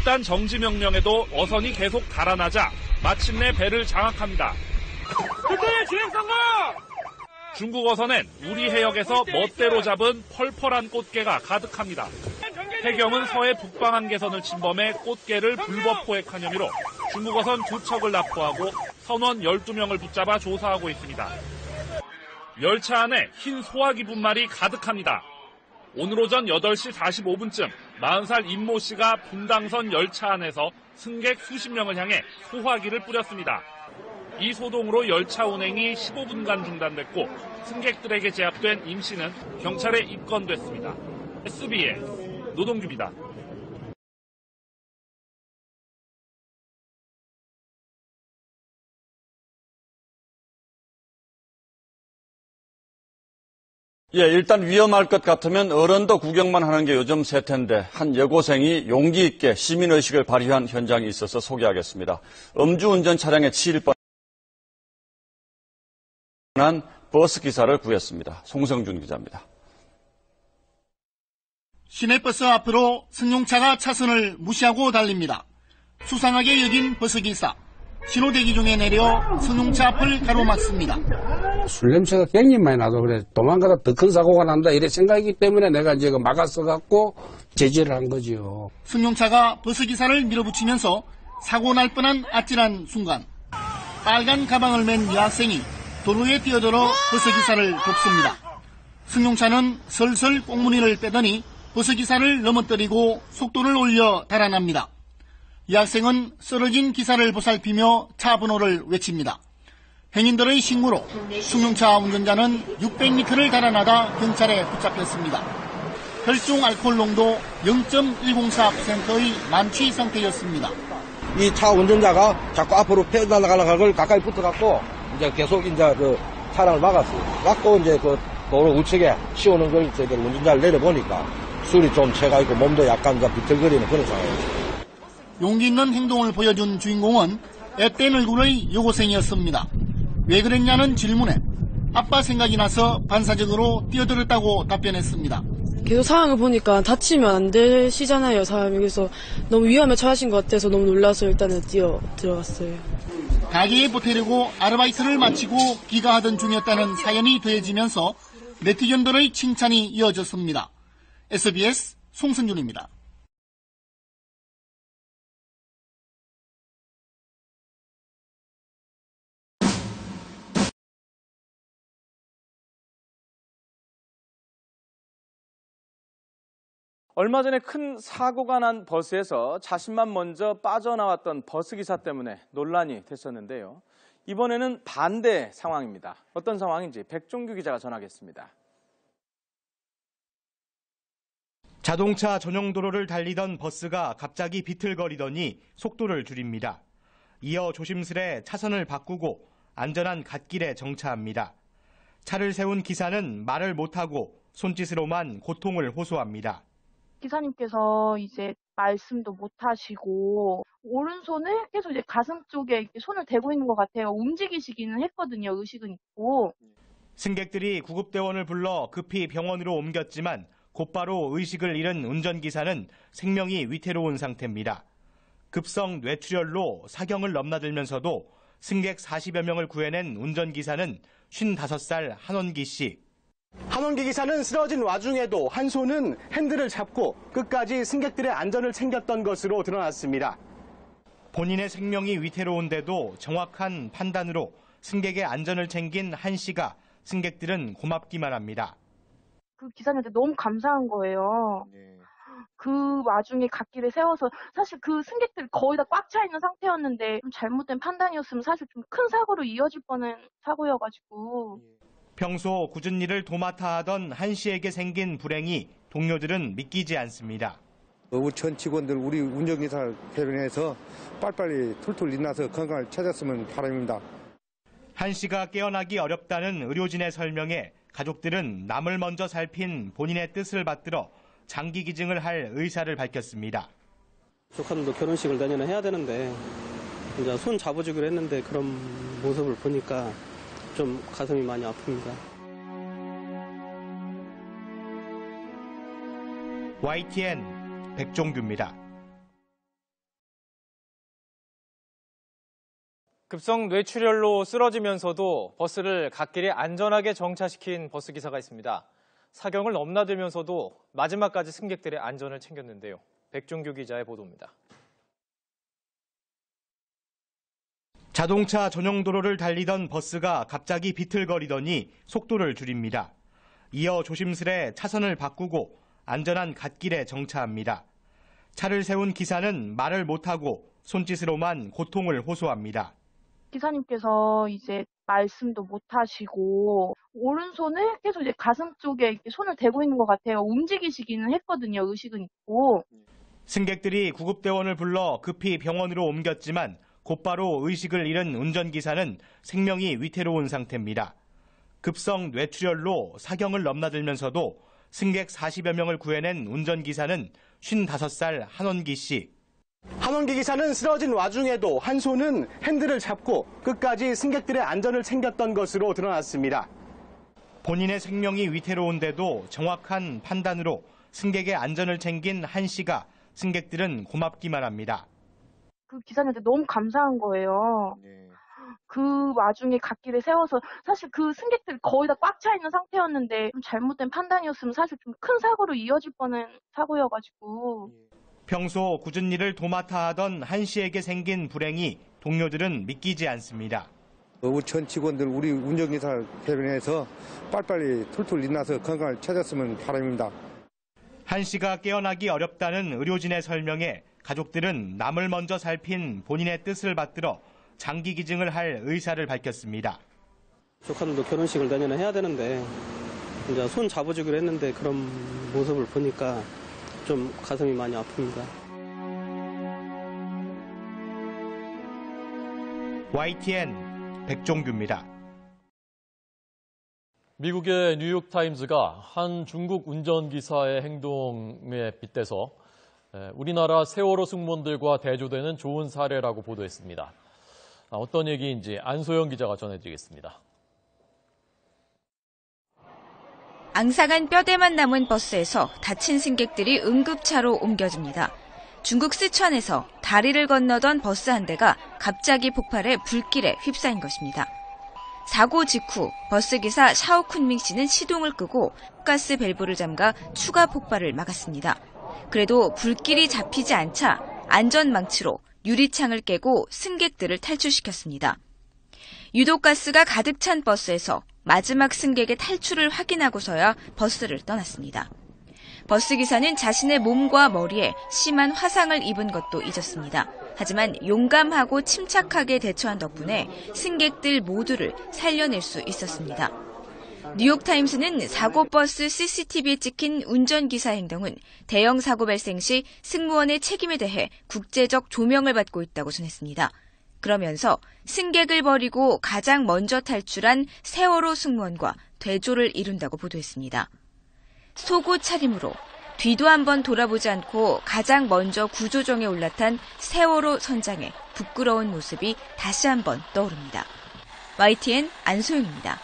이딴 정지명령에도 어선이 계속 달아나자 마침내 배를 장악합니다. 그때의 진행 성공! 중국어선엔 우리 해역에서 멋대로 잡은 펄펄한 꽃게가 가득합니다. 해경은 서해 북방 한계선을 침범해 꽃게를 불법 포획한 혐의로 중국어선 2척을 납포하고 선원 12명을 붙잡아 조사하고 있습니다. 열차 안에 흰 소화기 분말이 가득합니다. 오늘 오전 8시 45분쯤 40살 임모 씨가 분당선 열차 안에서 승객 수십 명을 향해 소화기를 뿌렸습니다. 이 소동으로 열차 운행이 15분간 중단됐고 승객들에게 제압된 임 씨는 경찰에 입건됐습니다. SB의 노동규입니다. 예, 일단 위험할 것 같으면 어른도 구경만 하는 게 요즘 세태인데 한 여고생이 용기 있게 시민의식을 발휘한 현장이 있어서 소개하겠습니다. 음주운전 차량에 치일 뻔한 버스 기사를 구했습니다. 송성준 기자입니다. 시내버스 앞으로 승용차가 차선을 무시하고 달립니다. 수상하게 여긴 버스기사. 신호대기 중에 내려 승용차 앞을 가로막습니다. 술 냄새가 굉장히 많이 나서 그래 도망가다 더 큰 사고가 난다 이래 생각이기 때문에 내가 이제 막아서갖고 제지를 한 거지요. 승용차가 버스기사를 밀어붙이면서 사고 날 뻔한 아찔한 순간 빨간 가방을 맨 여학생이 도로에 뛰어들어 버스기사를 돕습니다. 승용차는 설설 꽁무니를 빼더니 버스기사를 넘어뜨리고 속도를 올려 달아납니다. 여학생은 쓰러진 기사를 보살피며 차 번호를 외칩니다. 행인들의 식무로 승용차 운전자는 600m를 달아나다 경찰에 붙잡혔습니다. 혈중 알코올 농도 0.104%의 만취 상태였습니다. 이 차 운전자가 자꾸 앞으로 빼달라가는 걸 가까이 붙어갖고 이제 계속 이제 그 차량을 막았어요. 막고 이제 그 도로 우측에 씌우는 걸 저희들 운전자를 내려보니까 술이 좀 채가 있고 몸도 약간 이제 비틀거리는 그런 상황이었어요. 용기 있는 행동을 보여준 주인공은 앳된 얼굴의 여고생이었습니다. 왜 그랬냐는 질문에 아빠 생각이 나서 반사적으로 뛰어들었다고 답변했습니다. 계속 상황을 보니까 다치면 안 되시잖아요, 사람이. 그래서 너무 위험에 처하신 것 같아서 너무 놀라서 일단은 뛰어 들어갔어요. 가게에 보태려고 아르바이트를 마치고 귀가하던 중이었다는 사연이 더해지면서 네티즌들의 칭찬이 이어졌습니다. SBS 송승준입니다. 얼마 전에 큰 사고가 난 버스에서 자신만 먼저 빠져나왔던 버스기사 때문에 논란이 됐었는데요. 이번에는 반대 상황입니다. 어떤 상황인지 백종규 기자가 전하겠습니다. 자동차 전용 도로를 달리던 버스가 갑자기 비틀거리더니 속도를 줄입니다. 이어 조심스레 차선을 바꾸고 안전한 갓길에 정차합니다. 차를 세운 기사는 말을 못하고 손짓으로만 고통을 호소합니다. 기사님께서 이제 말씀도 못 하시고 오른손을 계속 이제 가슴 쪽에 이렇게 손을 대고 있는 것 같아요. 움직이시기는 했거든요. 의식은 있고. 승객들이 구급대원을 불러 급히 병원으로 옮겼지만 곧바로 의식을 잃은 운전기사는 생명이 위태로운 상태입니다. 급성 뇌출혈로 사경을 넘나들면서도 승객 40여 명을 구해낸 운전기사는 55살 한원기 씨. 한원기 기사는 쓰러진 와중에도 한 손은 핸들을 잡고 끝까지 승객들의 안전을 챙겼던 것으로 드러났습니다. 본인의 생명이 위태로운데도 정확한 판단으로 승객의 안전을 챙긴 한 씨가 승객들은 고맙기만 합니다. 그 기사님한테 너무 감사한 거예요. 그 와중에 갓길에 세워서 사실 그 승객들이 거의 다 꽉 차 있는 상태였는데 좀 잘못된 판단이었으면 사실 좀 큰 사고로 이어질 뻔한 사고여가지고. 평소 굳은 일을 도맡아 하던 한 씨에게 생긴 불행이 동료들은 믿기지 않습니다. 우리 전 직원들, 우리 운전기사 대변해서 빨리빨리 툴툴 일어나서 건강을 찾았으면 바랍니다. 한 씨가 깨어나기 어렵다는 의료진의 설명에 가족들은 남을 먼저 살핀 본인의 뜻을 받들어 장기 기증을 할 의사를 밝혔습니다. 조카들도 결혼식을 내년에 해야 되는데 이제 손 잡아주기로 했는데 그런 모습을 보니까 좀 가슴이 많이 아픕니다. YTN 백종규입니다. 급성 뇌출혈로 쓰러지면서도 버스를 갓길에 안전하게 정차시킨 버스기사가 있습니다. 사경을 넘나들면서도 마지막까지 승객들의 안전을 챙겼는데요. 백종규 기자의 보도입니다. 자동차 전용 도로를 달리던 버스가 갑자기 비틀거리더니 속도를 줄입니다. 이어 조심스레 차선을 바꾸고 안전한 갓길에 정차합니다. 차를 세운 기사는 말을 못하고 손짓으로만 고통을 호소합니다. 기사님께서 이제 말씀도 못 하시고 오른손을 계속 이제 가슴 쪽에 이렇게 손을 대고 있는 것 같아요. 움직이시기는 했거든요. 의식은 있고. 승객들이 구급대원을 불러 급히 병원으로 옮겼지만 곧바로 의식을 잃은 운전기사는 생명이 위태로운 상태입니다. 급성 뇌출혈로 사경을 넘나들면서도 승객 40여 명을 구해낸 운전기사는 55살 한원기 씨. 한원기 기사는 쓰러진 와중에도 한 손은 핸들을 잡고 끝까지 승객들의 안전을 챙겼던 것으로 드러났습니다. 본인의 생명이 위태로운데도 정확한 판단으로 승객의 안전을 챙긴 한 씨가 승객들은 고맙기만 합니다. 그 기사님한테 너무 감사한 거예요. 그 와중에 갓길에 세워서 사실 그 승객들이 거의 다 꽉 차 있는 상태였는데 좀 잘못된 판단이었으면 사실 좀 큰 사고로 이어질 뻔한 사고여가지고. 평소 굳은 일을 도맡아 하던 한 씨에게 생긴 불행이 동료들은 믿기지 않습니다. 우리 전 직원들, 우리 운전기사 대변해서 빨리빨리 툴툴 일어나서 건강을 찾았으면 바랍니다. 한 씨가 깨어나기 어렵다는 의료진의 설명에 가족들은 남을 먼저 살핀 본인의 뜻을 받들어 장기 기증을 할 의사를 밝혔습니다. 조카들도 결혼식을 내년에 해야 되는데 이제 손 잡아주기로 했는데 그런 모습을 보니까 좀 가슴이 많이 아픕니다. YTN 백종규입니다. 미국의 뉴욕타임즈가 한 중국 운전기사의 행동에 빗대서 우리나라 세월호 승무원들과 대조되는 좋은 사례라고 보도했습니다. 어떤 얘기인지 안소영 기자가 전해드리겠습니다. 앙상한 뼈대만 남은 버스에서 다친 승객들이 응급차로 옮겨집니다. 중국 스촨에서 다리를 건너던 버스 한 대가 갑자기 폭발해 불길에 휩싸인 것입니다. 사고 직후 버스기사 샤오쿤밍 씨는 시동을 끄고 가스 밸브를 잠가 추가 폭발을 막았습니다. 그래도 불길이 잡히지 않자 안전망치로 유리창을 깨고 승객들을 탈출시켰습니다. 유독가스가 가득 찬 버스에서 마지막 승객의 탈출을 확인하고서야 버스를 떠났습니다. 버스기사는 자신의 몸과 머리에 심한 화상을 입은 것도 잊었습니다. 하지만 용감하고 침착하게 대처한 덕분에 승객들 모두를 살려낼 수 있었습니다. 뉴욕타임스는 사고버스 CCTV에 찍힌 운전기사 행동은 대형 사고 발생 시 승무원의 책임에 대해 국제적 조명을 받고 있다고 전했습니다. 그러면서 승객을 버리고 가장 먼저 탈출한 세월호 승무원과 대조를 이룬다고 보도했습니다. 속옷 차림으로 뒤도 한번 돌아보지 않고 가장 먼저 구조정에 올라탄 세월호 선장의 부끄러운 모습이 다시 한번 떠오릅니다. YTN 안소영입니다.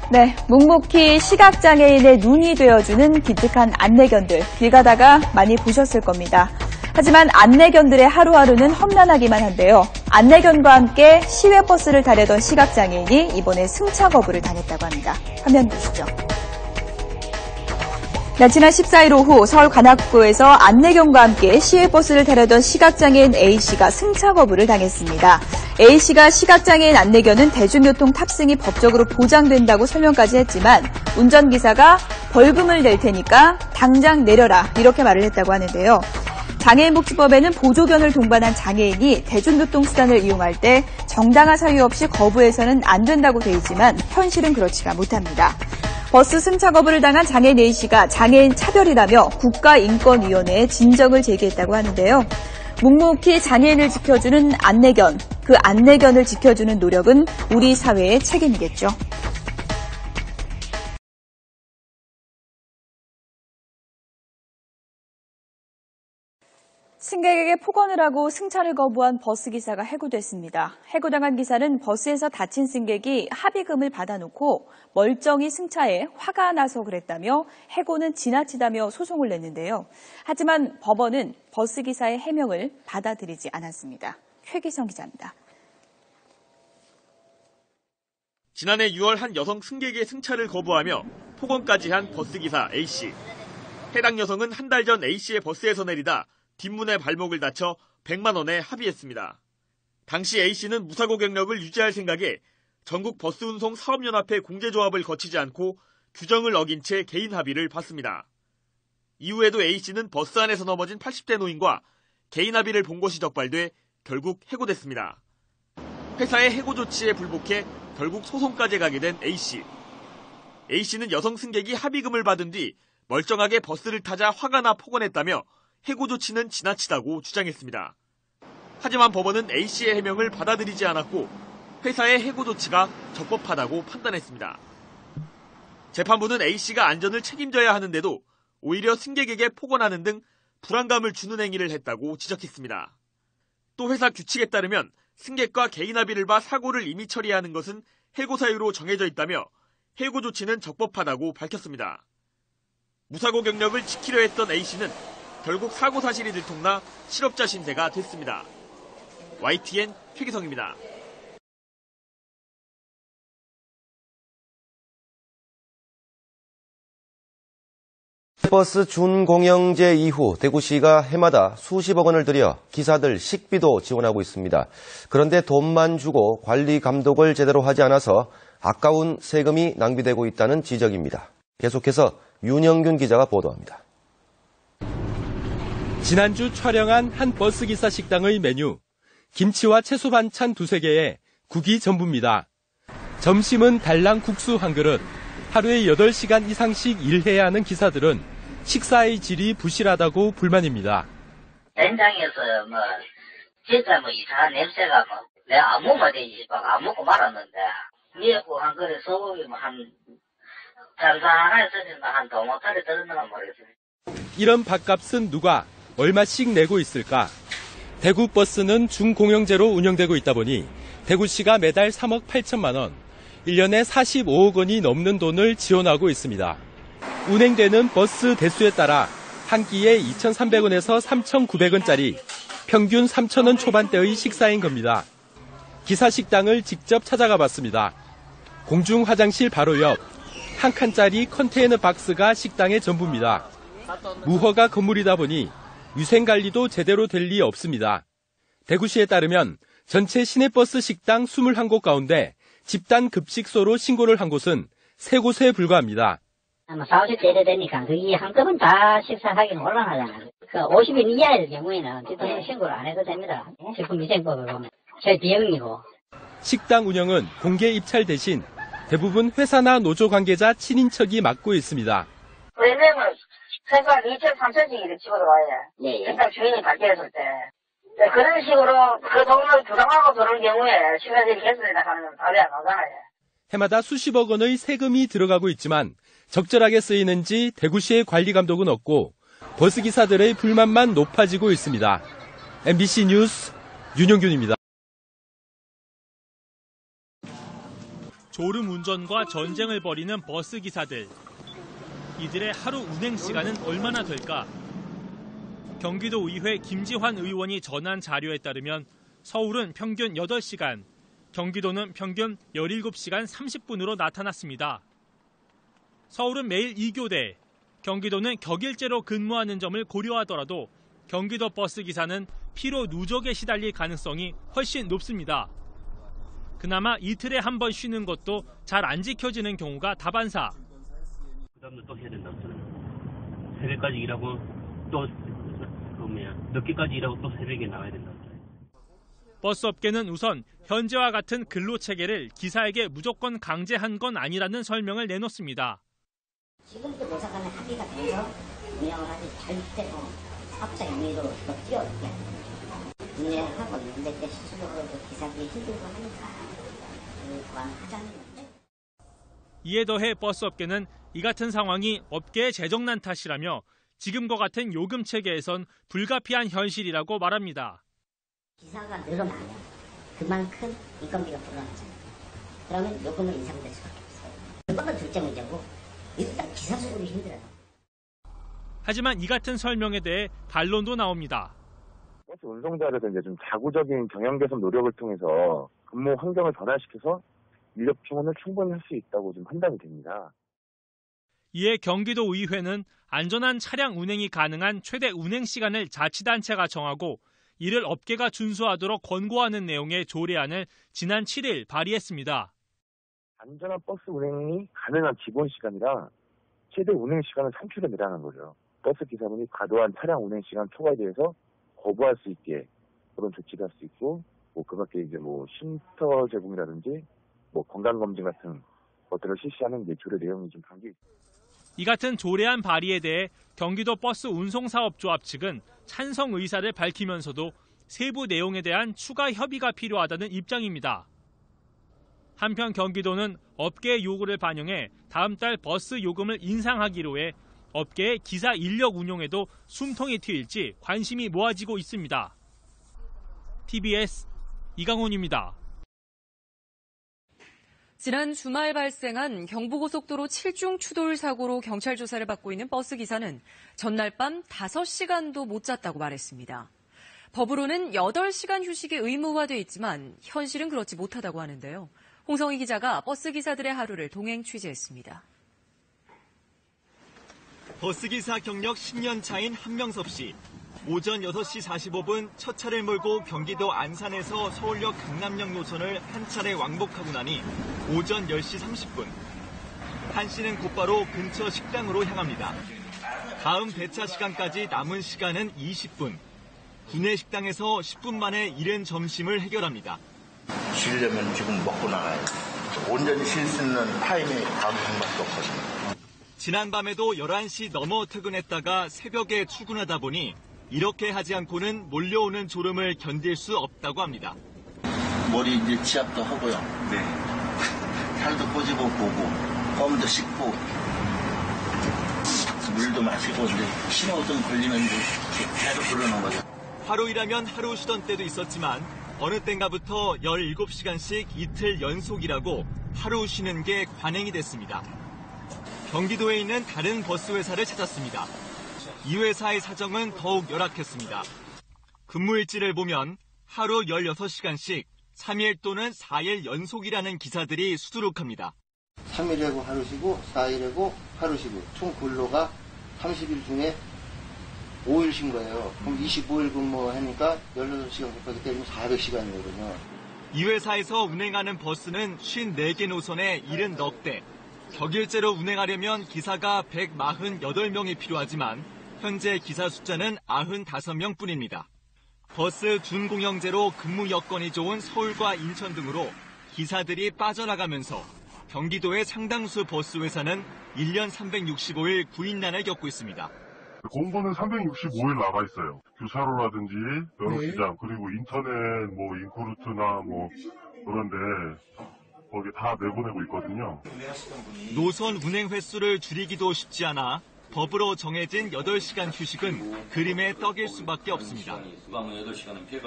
네, 묵묵히 시각장애인의 눈이 되어주는 기특한 안내견들, 길 가다가 많이 보셨을 겁니다. 하지만 안내견들의 하루하루는 험난하기만 한데요. 안내견과 함께 시외버스를 타려던 시각장애인이 이번에 승차 거부를 당했다고 합니다. 화면 보시죠. 네, 지난 14일 오후 서울 관악구에서 안내견과 함께 시외버스를 타려던 시각장애인 A씨가 승차 거부를 당했습니다. A씨가 시각장애인 안내견은 대중교통 탑승이 법적으로 보장된다고 설명까지 했지만 운전기사가 벌금을 낼 테니까 당장 내려라 이렇게 말을 했다고 하는데요. 장애인복지법에는 보조견을 동반한 장애인이 대중교통수단을 이용할 때 정당한 사유 없이 거부해서는 안 된다고 돼 있지만 현실은 그렇지가 못합니다. 버스 승차 거부를 당한 장애인 A씨가 장애인 차별이라며 국가인권위원회에 진정을 제기했다고 하는데요. 묵묵히 장애인을 지켜주는 안내견, 그 안내견을 지켜주는 노력은 우리 사회의 책임이겠죠. 승객에게 폭언을 하고 승차를 거부한 버스기사가 해고됐습니다. 해고당한 기사는 버스에서 다친 승객이 합의금을 받아놓고 멀쩡히 승차에 화가 나서 그랬다며 해고는 지나치다며 소송을 냈는데요. 하지만 법원은 버스기사의 해명을 받아들이지 않았습니다. 최기성 기자입니다. 지난해 6월 한 여성 승객의 승차를 거부하며 폭언까지 한 버스기사 A씨. 해당 여성은 한 달 전 A씨의 버스에서 내리다 뒷문에 발목을 다쳐 100만 원에 합의했습니다. 당시 A씨는 무사고 경력을 유지할 생각에 전국 버스운송 사업연합회 공제조합을 거치지 않고 규정을 어긴 채 개인 합의를 받습니다. 이후에도 A씨는 버스 안에서 넘어진 80대 노인과 개인 합의를 본 것이 적발돼 결국 해고됐습니다. 회사의 해고 조치에 불복해 결국 소송까지 가게 된 A씨. A씨는 여성 승객이 합의금을 받은 뒤 멀쩡하게 버스를 타자 화가 나 폭언했다며 해고 조치는 지나치다고 주장했습니다. 하지만 법원은 A씨의 해명을 받아들이지 않았고 회사의 해고 조치가 적법하다고 판단했습니다. 재판부는 A씨가 안전을 책임져야 하는데도 오히려 승객에게 폭언하는 등 불안감을 주는 행위를 했다고 지적했습니다. 또 회사 규칙에 따르면 승객과 개인 합의를 봐 사고를 이미 처리하는 것은 해고 사유로 정해져 있다며 해고 조치는 적법하다고 밝혔습니다. 무사고 경력을 지키려 했던 A씨는 결국 사고 사실이 들통나 실업자 신세가 됐습니다. YTN 최기성입니다. 버스 준공영제 이후 대구시가 해마다 수십억 원을 들여 기사들 식비도 지원하고 있습니다. 그런데 돈만 주고 관리 감독을 제대로 하지 않아서 아까운 세금이 낭비되고 있다는 지적입니다. 계속해서 윤영균 기자가 보도합니다. 지난주 촬영한 한 버스기사 식당의 메뉴. 김치와 채소 반찬 2~3개에 국이 전부입니다. 점심은 달랑 국수 한 그릇. 하루에 8시간 이상씩 일해야 하는 기사들은 식사의 질이 부실하다고 불만입니다. 현장에서 진짜 이상한 냄새가 내가 안 먹으면 되지. 안 먹고 말았는데 미역국 한 그릇 소고기 한 장사 하나 했으면 한 도모타리 들었나 모르겠어요. 이런 밥값은 누가 얼마씩 내고 있을까? 대구 버스는 준공영제로 운영되고 있다 보니 대구시가 매달 3억 8천만 원, 1년에 45억 원이 넘는 돈을 지원하고 있습니다. 운행되는 버스 대수에 따라 한 끼에 2,300원에서 3,900원짜리 평균 3,000원 초반대의 식사인 겁니다. 기사 식당을 직접 찾아가 봤습니다. 공중 화장실 바로 옆 한 칸짜리 컨테이너 박스가 식당의 전부입니다. 무허가 건물이다 보니 위생관리도 제대로 될 리 없습니다. 대구시에 따르면 전체 시내버스 식당 21곳 가운데 집단 급식소로 신고를 한 곳은 3곳에 불과합니다. 4~50대 이래 되니까 거기 한꺼번에 다 식사하기는 곤란하잖아요. 50인 이하일 경우에는 뒷돈 신고를 안 해도 됩니다. 식품위생법을 보면. 제 비용이고. 식당 운영은 공개 입찰 대신 대부분 회사나 노조 관계자 친인척이 맡고 있습니다. 왜냐면 최소한 2천, 3천씩 이렇게 집어들어와요. 일단 주인이 바뀌었을 때. 그런 식으로 그 돈을 부담하고 들어올 경우에 시간들이 개설이다 하면 답이 안 나오잖아요. 해마다 수십억 원의 세금이 들어가고 있지만 적절하게 쓰이는지 대구시의 관리 감독은 없고 버스기사들의 불만만 높아지고 있습니다. MBC 뉴스 윤영균입니다. 졸음 운전과 전쟁을 벌이는 버스기사들. 이들의 하루 운행 시간은 얼마나 될까? 경기도의회 김지환 의원이 전한 자료에 따르면 서울은 평균 8시간, 경기도는 평균 17시간 30분으로 나타났습니다. 서울은 매일 2교대, 경기도는 격일제로 근무하는 점을 고려하더라도 경기도 버스기사는 피로 누적에 시달릴 가능성이 훨씬 높습니다. 그나마 이틀에 한 번 쉬는 것도 잘 안 지켜지는 경우가 다반사. 부담도 또 해야 된다고 새벽까지 일하고 또 늦게까지 일하고 또 새벽에 나와야 된다고. 버스업계는 우선 현재와 같은 근로체계를 기사에게 무조건 강제한 건 아니라는 설명을 내놓습니다. 지금도 노사간에 합의가 돼서 운영을 하지 절대 사업자 임의로 뛰어올게 운영하고 있는데 실질적으로 기사들이 힘들고 하니까 그만하자는 건데. 이에 더해 버스업계는 이 같은 상황이 업계의 재정난 탓이라며 지금과 같은 요금 체계에선 불가피한 현실이라고 말합니다. 기사가 늘어나면 그만큼 인건비가 불어나잖아요. 그러면 요금은 인상될 수밖에 없어요. 그거는 둘째 문제고 일단 기사 수급이 힘들어요. 하지만 이 같은 설명에 대해 반론도 나옵니다. 버스 운송자들은 이제 좀 자구적인 경영 개선 노력을 통해서 근무 환경을 변화시켜서 인력 충원을 충분히 할 수 있다고 좀 판단이 됩니다. 이에 경기도의회는 안전한 차량 운행이 가능한 최대 운행 시간을 자치단체가 정하고 이를 업계가 준수하도록 권고하는 내용의 조례안을 지난 7일 발의했습니다. 안전한 버스 운행이 가능한 기본 시간이라 최대 운행 시간을 산출해내라는 거죠. 버스 기사분이 과도한 차량 운행 시간 초과에 대해서 거부할 수 있게 그런 조치를 할 수 있고, 그밖에 이제 쉼터 제공이라든지 건강검진 같은 것들을 실시하는 이제 조례 내용이 좀 담겨 있습니다. 이 같은 조례안 발의에 대해 경기도 버스 운송사업조합 측은 찬성 의사를 밝히면서도 세부 내용에 대한 추가 협의가 필요하다는 입장입니다. 한편 경기도는 업계의 요구를 반영해 다음 달 버스 요금을 인상하기로 해 업계의 기사 인력 운용에도 숨통이 트일지 관심이 모아지고 있습니다. TBS 이강훈입니다. 지난 주말 발생한 경부고속도로 7중 추돌 사고로 경찰 조사를 받고 있는 버스 기사는 전날 밤 5시간도 못 잤다고 말했습니다. 법으로는 8시간 휴식이 의무화돼 있지만 현실은 그렇지 못하다고 하는데요. 홍성희 기자가 버스 기사들의 하루를 동행 취재했습니다. 버스기사 경력 10년 차인 한명섭 씨. 오전 6시 45분 첫 차를 몰고 경기도 안산에서 서울역 강남역 노선을 한 차례 왕복하고 나니 오전 10시 30분. 한 씨는 곧바로 근처 식당으로 향합니다. 다음 배차 시간까지 남은 시간은 20분. 구내 식당에서 10분 만에 이른 점심을 해결합니다. 쉬려면 지금 먹고 나가야 돼. 온전히 쉴 수 있는 타임이 다음 장밖에 없거든요. 지난밤에도 11시 넘어 퇴근했다가 새벽에 출근하다 보니 이렇게 하지 않고는 몰려오는 졸음을 견딜 수 없다고 합니다. 머리 이제 치압도 하고요. 네. 살도 꼬집어 보고, 껌도 씻고, 물도 마시고, 이제 신호등 걸리면 이제 계속 그러는 거죠. 하루 일하면 하루 쉬던 때도 있었지만 어느 땐가부터 17시간씩 이틀 연속이라고 하루 쉬는 게 관행이 됐습니다. 경기도에 있는 다른 버스 회사를 찾았습니다. 이 회사의 사정은 더욱 열악했습니다. 근무일지를 보면 하루 16시간씩 3일 또는 4일 연속이라는 기사들이 수두룩합니다. 3일하고 하루 쉬고 4일하고 하루 쉬고 총 근로가 30일 중에 5일 쉰 거예요. 그럼 25일 근무하니까 16시간 곱하기 때리면 400시간이거든요. 이 회사에서 운행하는 버스는 54개 노선에 70대. 격일제로 운행하려면 기사가 148명이 필요하지만 현재 기사 숫자는 95명 뿐입니다. 버스 준공영제로 근무 여건이 좋은 서울과 인천 등으로 기사들이 빠져나가면서 경기도의 상당수 버스 회사는 1년 365일 구인난을 겪고 있습니다. 공고는 365일 나가 있어요. 교차로라든지 면허시장 그리고 인터넷 인코루트나 그런데 거기 다 내보내고 있거든요. 노선 운행 횟수를 줄이기도 쉽지 않아 법으로 정해진 8시간 휴식은 그림의 떡일 수밖에 없습니다.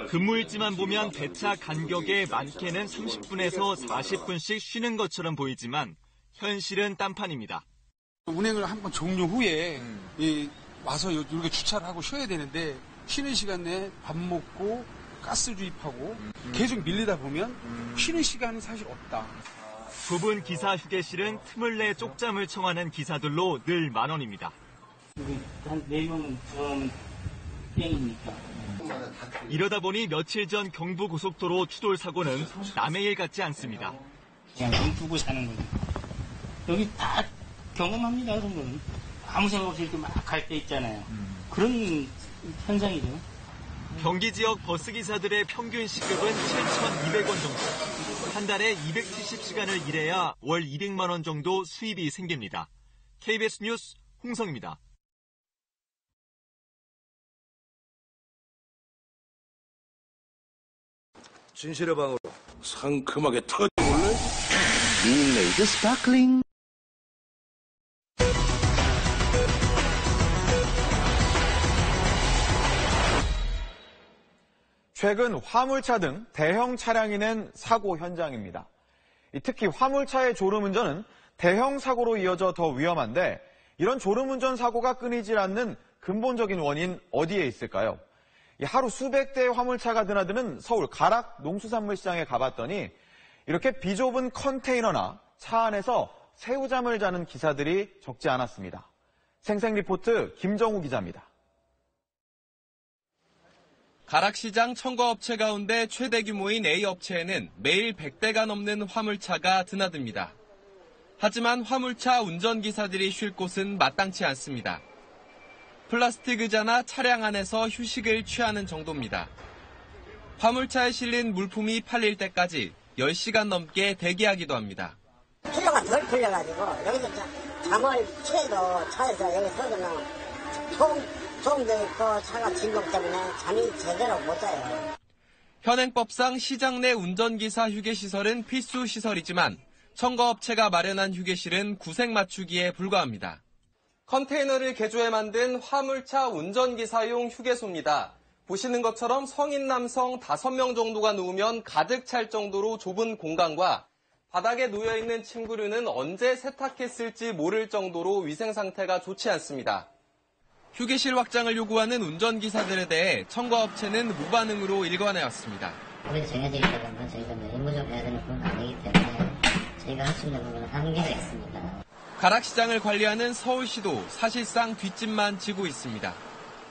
근무일지만 보면 배차 간격에 많게는 30분에서 40분씩 쉬는 것처럼 보이지만 현실은 딴판입니다. 운행을 한번 종료 후에 와서 이렇게 주차를 하고 쉬어야 되는데 쉬는 시간 내에 밥 먹고 가스 주입하고 계속 밀리다 보면 쉬는 시간이 사실 없다. 부분 기사 휴게실은 틈을 내 쪽잠을 청하는 기사들로 늘 만원입니다. 한 4명은 땡이니까. 이러다 보니 며칠 전 경부고속도로 추돌 사고는 남의 일 같지 않습니다. 그냥 돈 두고 사는 거죠. 여기 다 경험합니다. 그런 거는. 아무 생각 없이 이렇게 막 갈 때 있잖아요. 그런 현상이죠. 경기 지역 버스기사들의 평균 시급은 7,200원 정도. 한 달에 270시간을 일해야 월 200만 원 정도 수입이 생깁니다. KBS 뉴스 홍성입니다. 진실의 방으로 상큼하게 터져볼래? 릴레이드 스파클링. 최근 화물차 등 대형 차량이 낸 사고 현장입니다. 특히 화물차의 졸음운전은 대형 사고로 이어져 더 위험한데 이런 졸음운전 사고가 끊이질 않는 근본적인 원인 어디에 있을까요? 하루 수백 대의 화물차가 드나드는 서울 가락 농수산물시장에 가봤더니 이렇게 비좁은 컨테이너나 차 안에서 새우잠을 자는 기사들이 적지 않았습니다. 생생리포트 김정우 기자입니다. 가락시장 첨가업체 가운데 최대 규모인 A업체에는 매일 100대가 넘는 화물차가 드나듭니다. 하지만 화물차 운전기사들이 쉴 곳은 마땅치 않습니다. 플라스틱 의자나 차량 안에서 휴식을 취하는 정도입니다. 화물차에 실린 물품이 팔릴 때까지 10시간 넘게 대기하기도 합니다. 필요가 덜 풀려가지고 여기서 잠을 취해도 차에서 여기 서서는 소음도 있고 차가 진동 때문에 잠이 제대로 못 자요. 현행법상 시장 내 운전기사 휴게시설은 필수 시설이지만 첨가업체가 마련한 휴게실은 구색 맞추기에 불과합니다. 컨테이너를 개조해 만든 화물차 운전기사용 휴게소입니다. 보시는 것처럼 성인 남성 5명 정도가 누우면 가득 찰 정도로 좁은 공간과 바닥에 놓여있는 침구류는 언제 세탁했을지 모를 정도로 위생 상태가 좋지 않습니다. 휴게실 확장을 요구하는 운전기사들에 대해 첨가업체는 무반응으로 일관해왔습니다. 우리 정해져 있다 보면 저희가 의무적으로 해야 되는 부분은 아니기 때문에 저희가 할 수 있는 부분은 한계가 있습니다. 가락시장을 관리하는 서울시도 사실상 뒷짐만 지고 있습니다.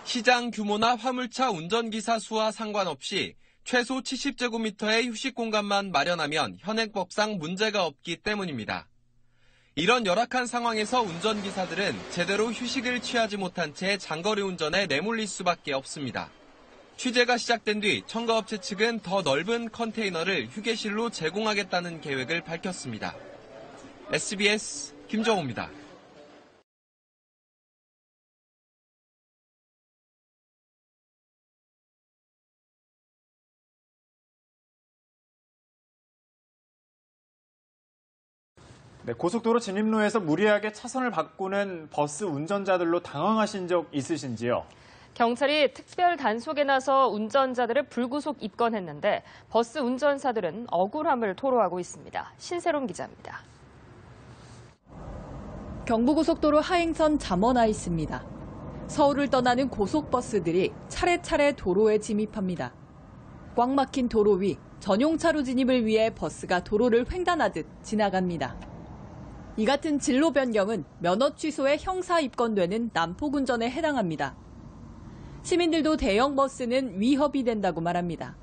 시장 규모나 화물차 운전기사 수와 상관없이 최소 70제곱미터의 휴식 공간만 마련하면 현행법상 문제가 없기 때문입니다. 이런 열악한 상황에서 운전기사들은 제대로 휴식을 취하지 못한 채 장거리 운전에 내몰릴 수밖에 없습니다. 취재가 시작된 뒤 첨가업체 측은 더 넓은 컨테이너를 휴게실로 제공하겠다는 계획을 밝혔습니다. SBS 김정호입니다. 네, 고속도로 진입로에서 무리하게 차선을 바꾸는 버스 운전자들로 당황하신 적 있으신지요? 경찰이 특별 단속에 나서 운전자들을 불구속 입건했는데 버스 운전사들은 억울함을 토로하고 있습니다. 신세롬 기자입니다. 경부고속도로 하행선 잠원하에 있습니다. 서울을 떠나는 고속버스들이 차례차례 도로에 진입합니다. 꽉 막힌 도로 위 전용차로 진입을 위해 버스가 도로를 횡단하듯 지나갑니다. 이 같은 진로 변경은 면허 취소에 형사 입건되는 난폭운전에 해당합니다. 시민들도 대형 버스는 위협이 된다고 말합니다.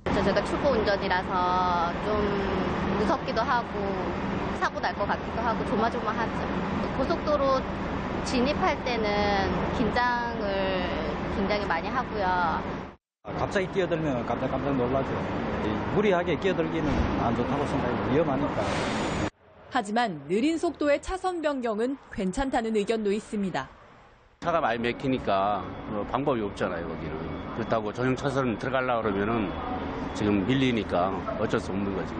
제가 출고 운전이라서 좀 무섭기도 하고 사고 날 것 같기도 하고 조마조마하죠. 고속도로 진입할 때는 긴장을 굉장히 많이 하고요. 갑자기 끼어들면 깜짝 놀라죠. 무리하게 끼어들기는 안 좋다고 생각해요. 위험하니까. 하지만 느린 속도의 차선 변경은 괜찮다는 의견도 있습니다. 차가 많이 막히니까 방법이 없잖아요, 거기를. 그렇다고 전용 차선 들어가려고 그러면은 지금 밀리니까 어쩔 수 없는 거지.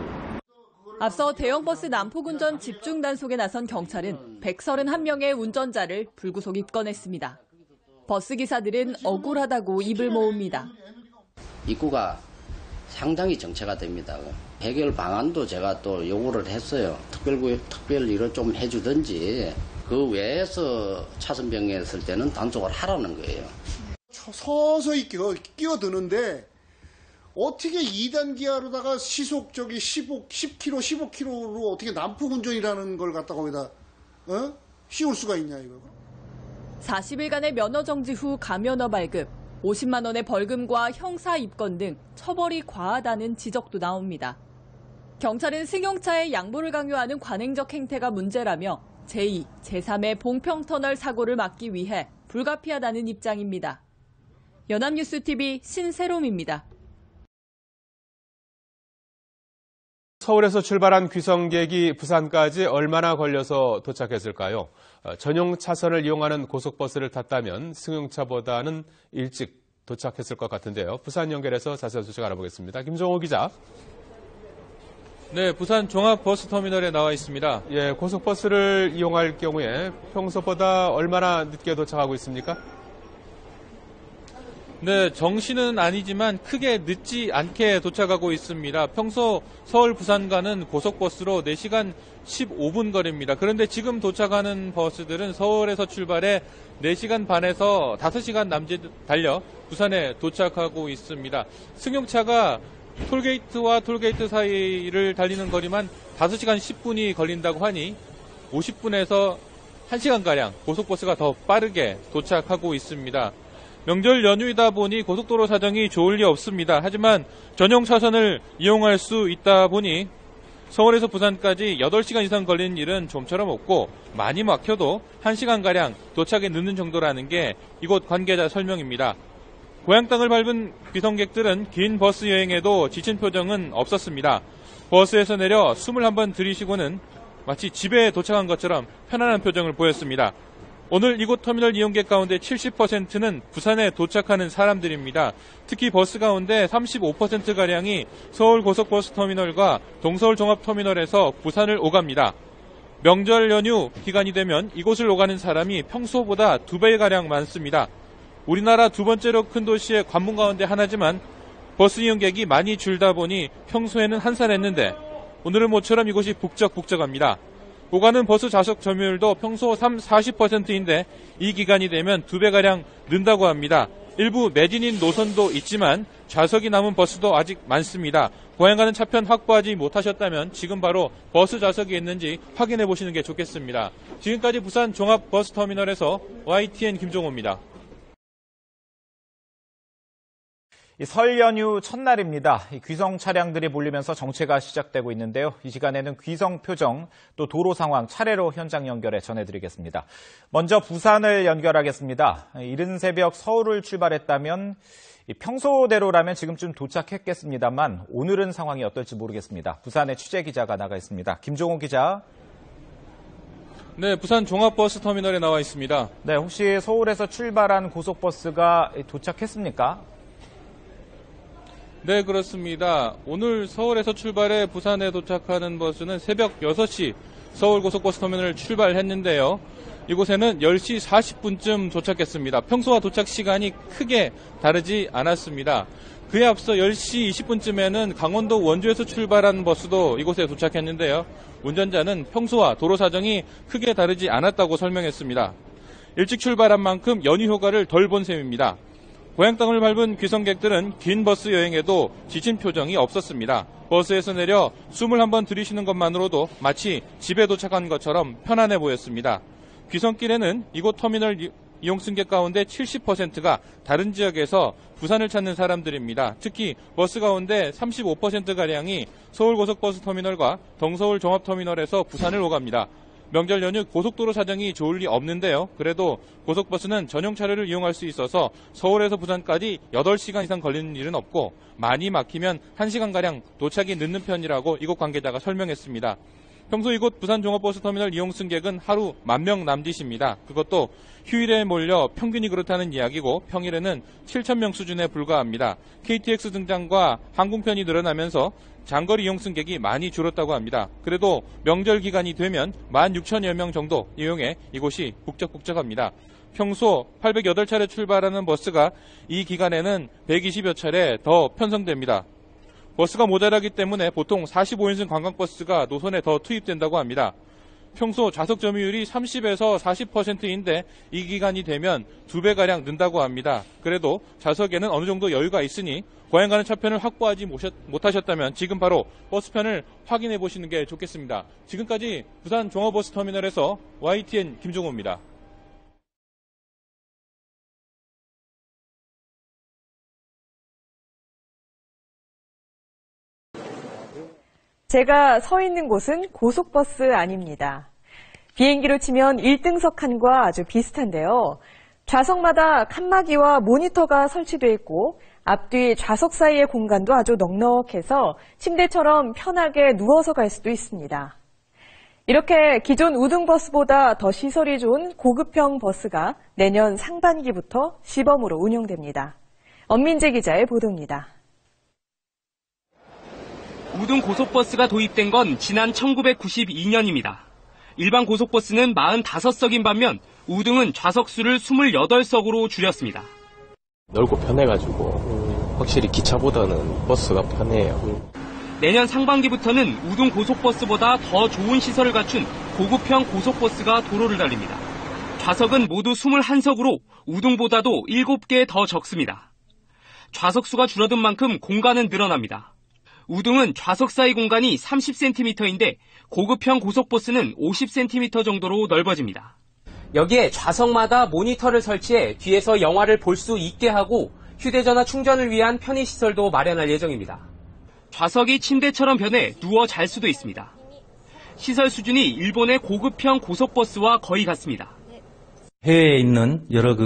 앞서 대형버스 난폭운전 집중 단속에 나선 경찰은 131명의 운전자를 불구속 입건했습니다. 버스 기사들은 억울하다고 입을 모읍니다. 입구가 상당히 정체가 됩니다. 해결 방안도 제가 또 요구를 했어요. 특별일을 좀 해주든지 그 외에서 차선 변경했을 때는 단속을 하라는 거예요. 서서히 끼어드는데 어떻게 2단 기아로다가 시속 10km, 15km로 어떻게 난폭운전이라는 걸 갖다가 거기다 씌울 수가 있냐 이거. 40일간의 면허 정지 후 가면허 발급, 50만 원의 벌금과 형사 입건 등 처벌이 과하다는 지적도 나옵니다. 경찰은 승용차의 양보를 강요하는 관행적 행태가 문제라며 제2, 제3의 봉평터널 사고를 막기 위해 불가피하다는 입장입니다. 연합뉴스TV 신세롬입니다. 서울에서 출발한 귀성객이 부산까지 얼마나 걸려서 도착했을까요? 전용 차선을 이용하는 고속버스를 탔다면 승용차보다는 일찍 도착했을 것 같은데요. 부산 연결해서 자세한 소식 알아보겠습니다. 김정호 기자. 네, 부산 종합버스터미널에 나와 있습니다. 예, 고속버스를 이용할 경우에 평소보다 얼마나 늦게 도착하고 있습니까? 네, 정시는 아니지만 크게 늦지 않게 도착하고 있습니다. 평소 서울 부산 가는 고속버스로 4시간 15분 거리입니다. 그런데 지금 도착하는 버스들은 서울에서 출발해 4시간 반에서 5시간 남짓 달려 부산에 도착하고 있습니다. 승용차가 톨게이트와 톨게이트 사이를 달리는 거리만 5시간 10분이 걸린다고 하니 50분에서 1시간가량 고속버스가 더 빠르게 도착하고 있습니다. 명절 연휴이다 보니 고속도로 사정이 좋을 리 없습니다. 하지만 전용 차선을 이용할 수 있다 보니 서울에서 부산까지 8시간 이상 걸리는 일은 좀처럼 없고 많이 막혀도 1시간가량 도착에 늦는 정도라는 게 이곳 관계자 설명입니다. 고향 땅을 밟은 귀성객들은 긴 버스 여행에도 지친 표정은 없었습니다. 버스에서 내려 숨을 한번 들이쉬고는 마치 집에 도착한 것처럼 편안한 표정을 보였습니다. 오늘 이곳 터미널 이용객 가운데 70%는 부산에 도착하는 사람들입니다. 특히 버스 가운데 35%가량이 서울 고속버스 터미널과 동서울 종합터미널에서 부산을 오갑니다. 명절 연휴 기간이 되면 이곳을 오가는 사람이 평소보다 2배가량 많습니다. 우리나라 두 번째로 큰 도시의 관문 가운데 하나지만 버스 이용객이 많이 줄다 보니 평소에는 한산했는데 오늘은 모처럼 이곳이 북적북적합니다. 오가는 버스 좌석 점유율도 평소 40%인데 이 기간이 되면 2배가량 는다고 합니다. 일부 매진인 노선도 있지만 좌석이 남은 버스도 아직 많습니다. 고향 가는 차편 확보하지 못하셨다면 지금 바로 버스 좌석이 있는지 확인해 보시는 게 좋겠습니다. 지금까지 부산 종합버스터미널에서 YTN 김종호입니다. 설 연휴 첫날입니다. 귀성 차량들이 몰리면서 정체가 시작되고 있는데요. 이 시간에는 귀성 표정, 또 도로 상황 차례로 현장 연결해 전해드리겠습니다. 먼저 부산을 연결하겠습니다. 이른 새벽 서울을 출발했다면 평소대로라면 지금쯤 도착했겠습니다만 오늘은 상황이 어떨지 모르겠습니다. 부산에 취재 기자가 나가 있습니다. 김종호 기자. 네, 부산 종합버스터미널에 나와 있습니다. 네, 혹시 서울에서 출발한 고속버스가 도착했습니까? 네, 그렇습니다. 오늘 서울에서 출발해 부산에 도착하는 버스는 새벽 6시 서울고속버스터미널을 출발했는데요. 이곳에는 10시 40분쯤 도착했습니다. 평소와 도착 시간이 크게 다르지 않았습니다. 그에 앞서 10시 20분쯤에는 강원도 원주에서 출발한 버스도 이곳에 도착했는데요. 운전자는 평소와 도로 사정이 크게 다르지 않았다고 설명했습니다. 일찍 출발한 만큼 연휴 효과를 덜 본 셈입니다. 고향 땅을 밟은 귀성객들은 긴 버스 여행에도 지친 표정이 없었습니다. 버스에서 내려 숨을 한번 들이쉬는 것만으로도 마치 집에 도착한 것처럼 편안해 보였습니다. 귀성길에는 이곳 터미널 이용 승객 가운데 70%가 다른 지역에서 부산을 찾는 사람들입니다. 특히 버스 가운데 35%가량이 서울고속버스 터미널과 동서울 종합터미널에서 부산을 오갑니다. 명절 연휴 고속도로 사정이 좋을 리 없는데요. 그래도 고속버스는 전용 차로를 이용할 수 있어서 서울에서 부산까지 8시간 이상 걸리는 일은 없고 많이 막히면 1시간가량 도착이 늦는 편이라고 이곳 관계자가 설명했습니다. 평소 이곳 부산 종합버스터미널 이용 승객은 하루 10,000명 남짓입니다. 그것도 휴일에 몰려 평균이 그렇다는 이야기고 평일에는 7,000명 수준에 불과합니다. KTX 등장과 항공편이 늘어나면서 장거리 이용 승객이 많이 줄었다고 합니다. 그래도 명절 기간이 되면 16,000여 명 정도 이용해 이곳이 북적북적합니다. 평소 808차례 출발하는 버스가 이 기간에는 120여 차례 더 편성됩니다. 버스가 모자라기 때문에 보통 45인승 관광버스가 노선에 더 투입된다고 합니다. 평소 좌석 점유율이 30에서 40%인데 이 기간이 되면 2배가량 는다고 합니다. 그래도 좌석에는 어느 정도 여유가 있으니 고향 가는 차편을 확보하지 못하셨다면 지금 바로 버스편을 확인해 보시는 게 좋겠습니다. 지금까지 부산 종합버스터미널에서 YTN 김종호입니다. 제가 서 있는 곳은 고속버스 안입니다. 비행기로 치면 1등석 칸과 아주 비슷한데요. 좌석마다 칸막이와 모니터가 설치되어 있고 앞뒤 좌석 사이의 공간도 아주 넉넉해서 침대처럼 편하게 누워서 갈 수도 있습니다. 이렇게 기존 우등버스보다 더 시설이 좋은 고급형 버스가 내년 상반기부터 시범으로 운영됩니다. 엄민재 기자의 보도입니다. 우등 고속버스가 도입된 건 지난 1992년입니다. 일반 고속버스는 45석인 반면 우등은 좌석수를 28석으로 줄였습니다. 넓고 편해가지고 확실히 기차보다는 버스가 편해요. 내년 상반기부터는 우등 고속버스보다 더 좋은 시설을 갖춘 고급형 고속버스가 도로를 달립니다. 좌석은 모두 21석으로 우등보다도 7개 더 적습니다. 좌석수가 줄어든 만큼 공간은 늘어납니다. 우등은 좌석 사이 공간이 30cm인데 고급형 고속버스는 50cm 정도로 넓어집니다. 여기에 좌석마다 모니터를 설치해 뒤에서 영화를 볼 수 있게 하고 휴대전화 충전을 위한 편의시설도 마련할 예정입니다. 좌석이 침대처럼 변해 누워 잘 수도 있습니다. 시설 수준이 일본의 고급형 고속버스와 거의 같습니다. 해외에 있는 여러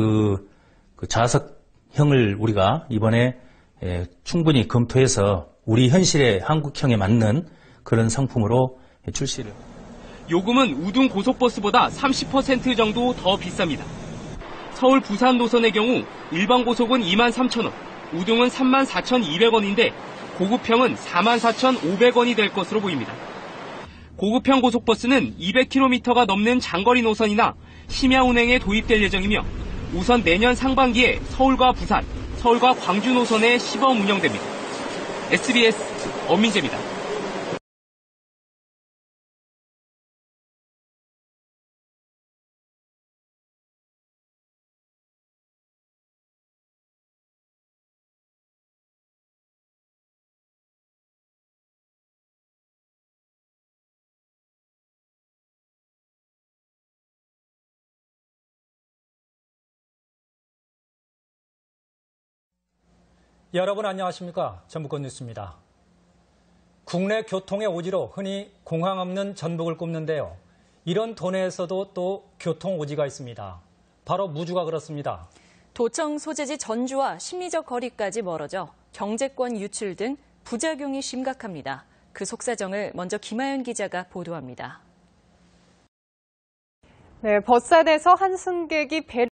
좌석형을 우리가 이번에 충분히 검토해서 우리 현실의 한국형에 맞는 그런 상품으로 출시를. 요금은 우등 고속버스보다 30% 정도 더 비쌉니다. 서울 부산 노선의 경우 일반 고속은 23,000원, 우등은 34,200원인데 고급형은 44,500원이 될 것으로 보입니다. 고급형 고속버스는 200km가 넘는 장거리 노선이나 심야 운행에 도입될 예정이며 우선 내년 상반기에 서울과 부산, 서울과 광주 노선에 시범 운영됩니다. SBS 엄민재입니다. 여러분 안녕하십니까? 전북권 뉴스입니다. 국내 교통의 오지로 흔히 공항 없는 전북을 꼽는데요. 이런 도내에서도 또 교통 오지가 있습니다. 바로 무주가 그렇습니다. 도청 소재지 전주와 심리적 거리까지 멀어져 경제권 유출 등 부작용이 심각합니다. 그 속사정을 먼저 김하연 기자가 보도합니다. 네, 버스 안에서 한 승객이 배를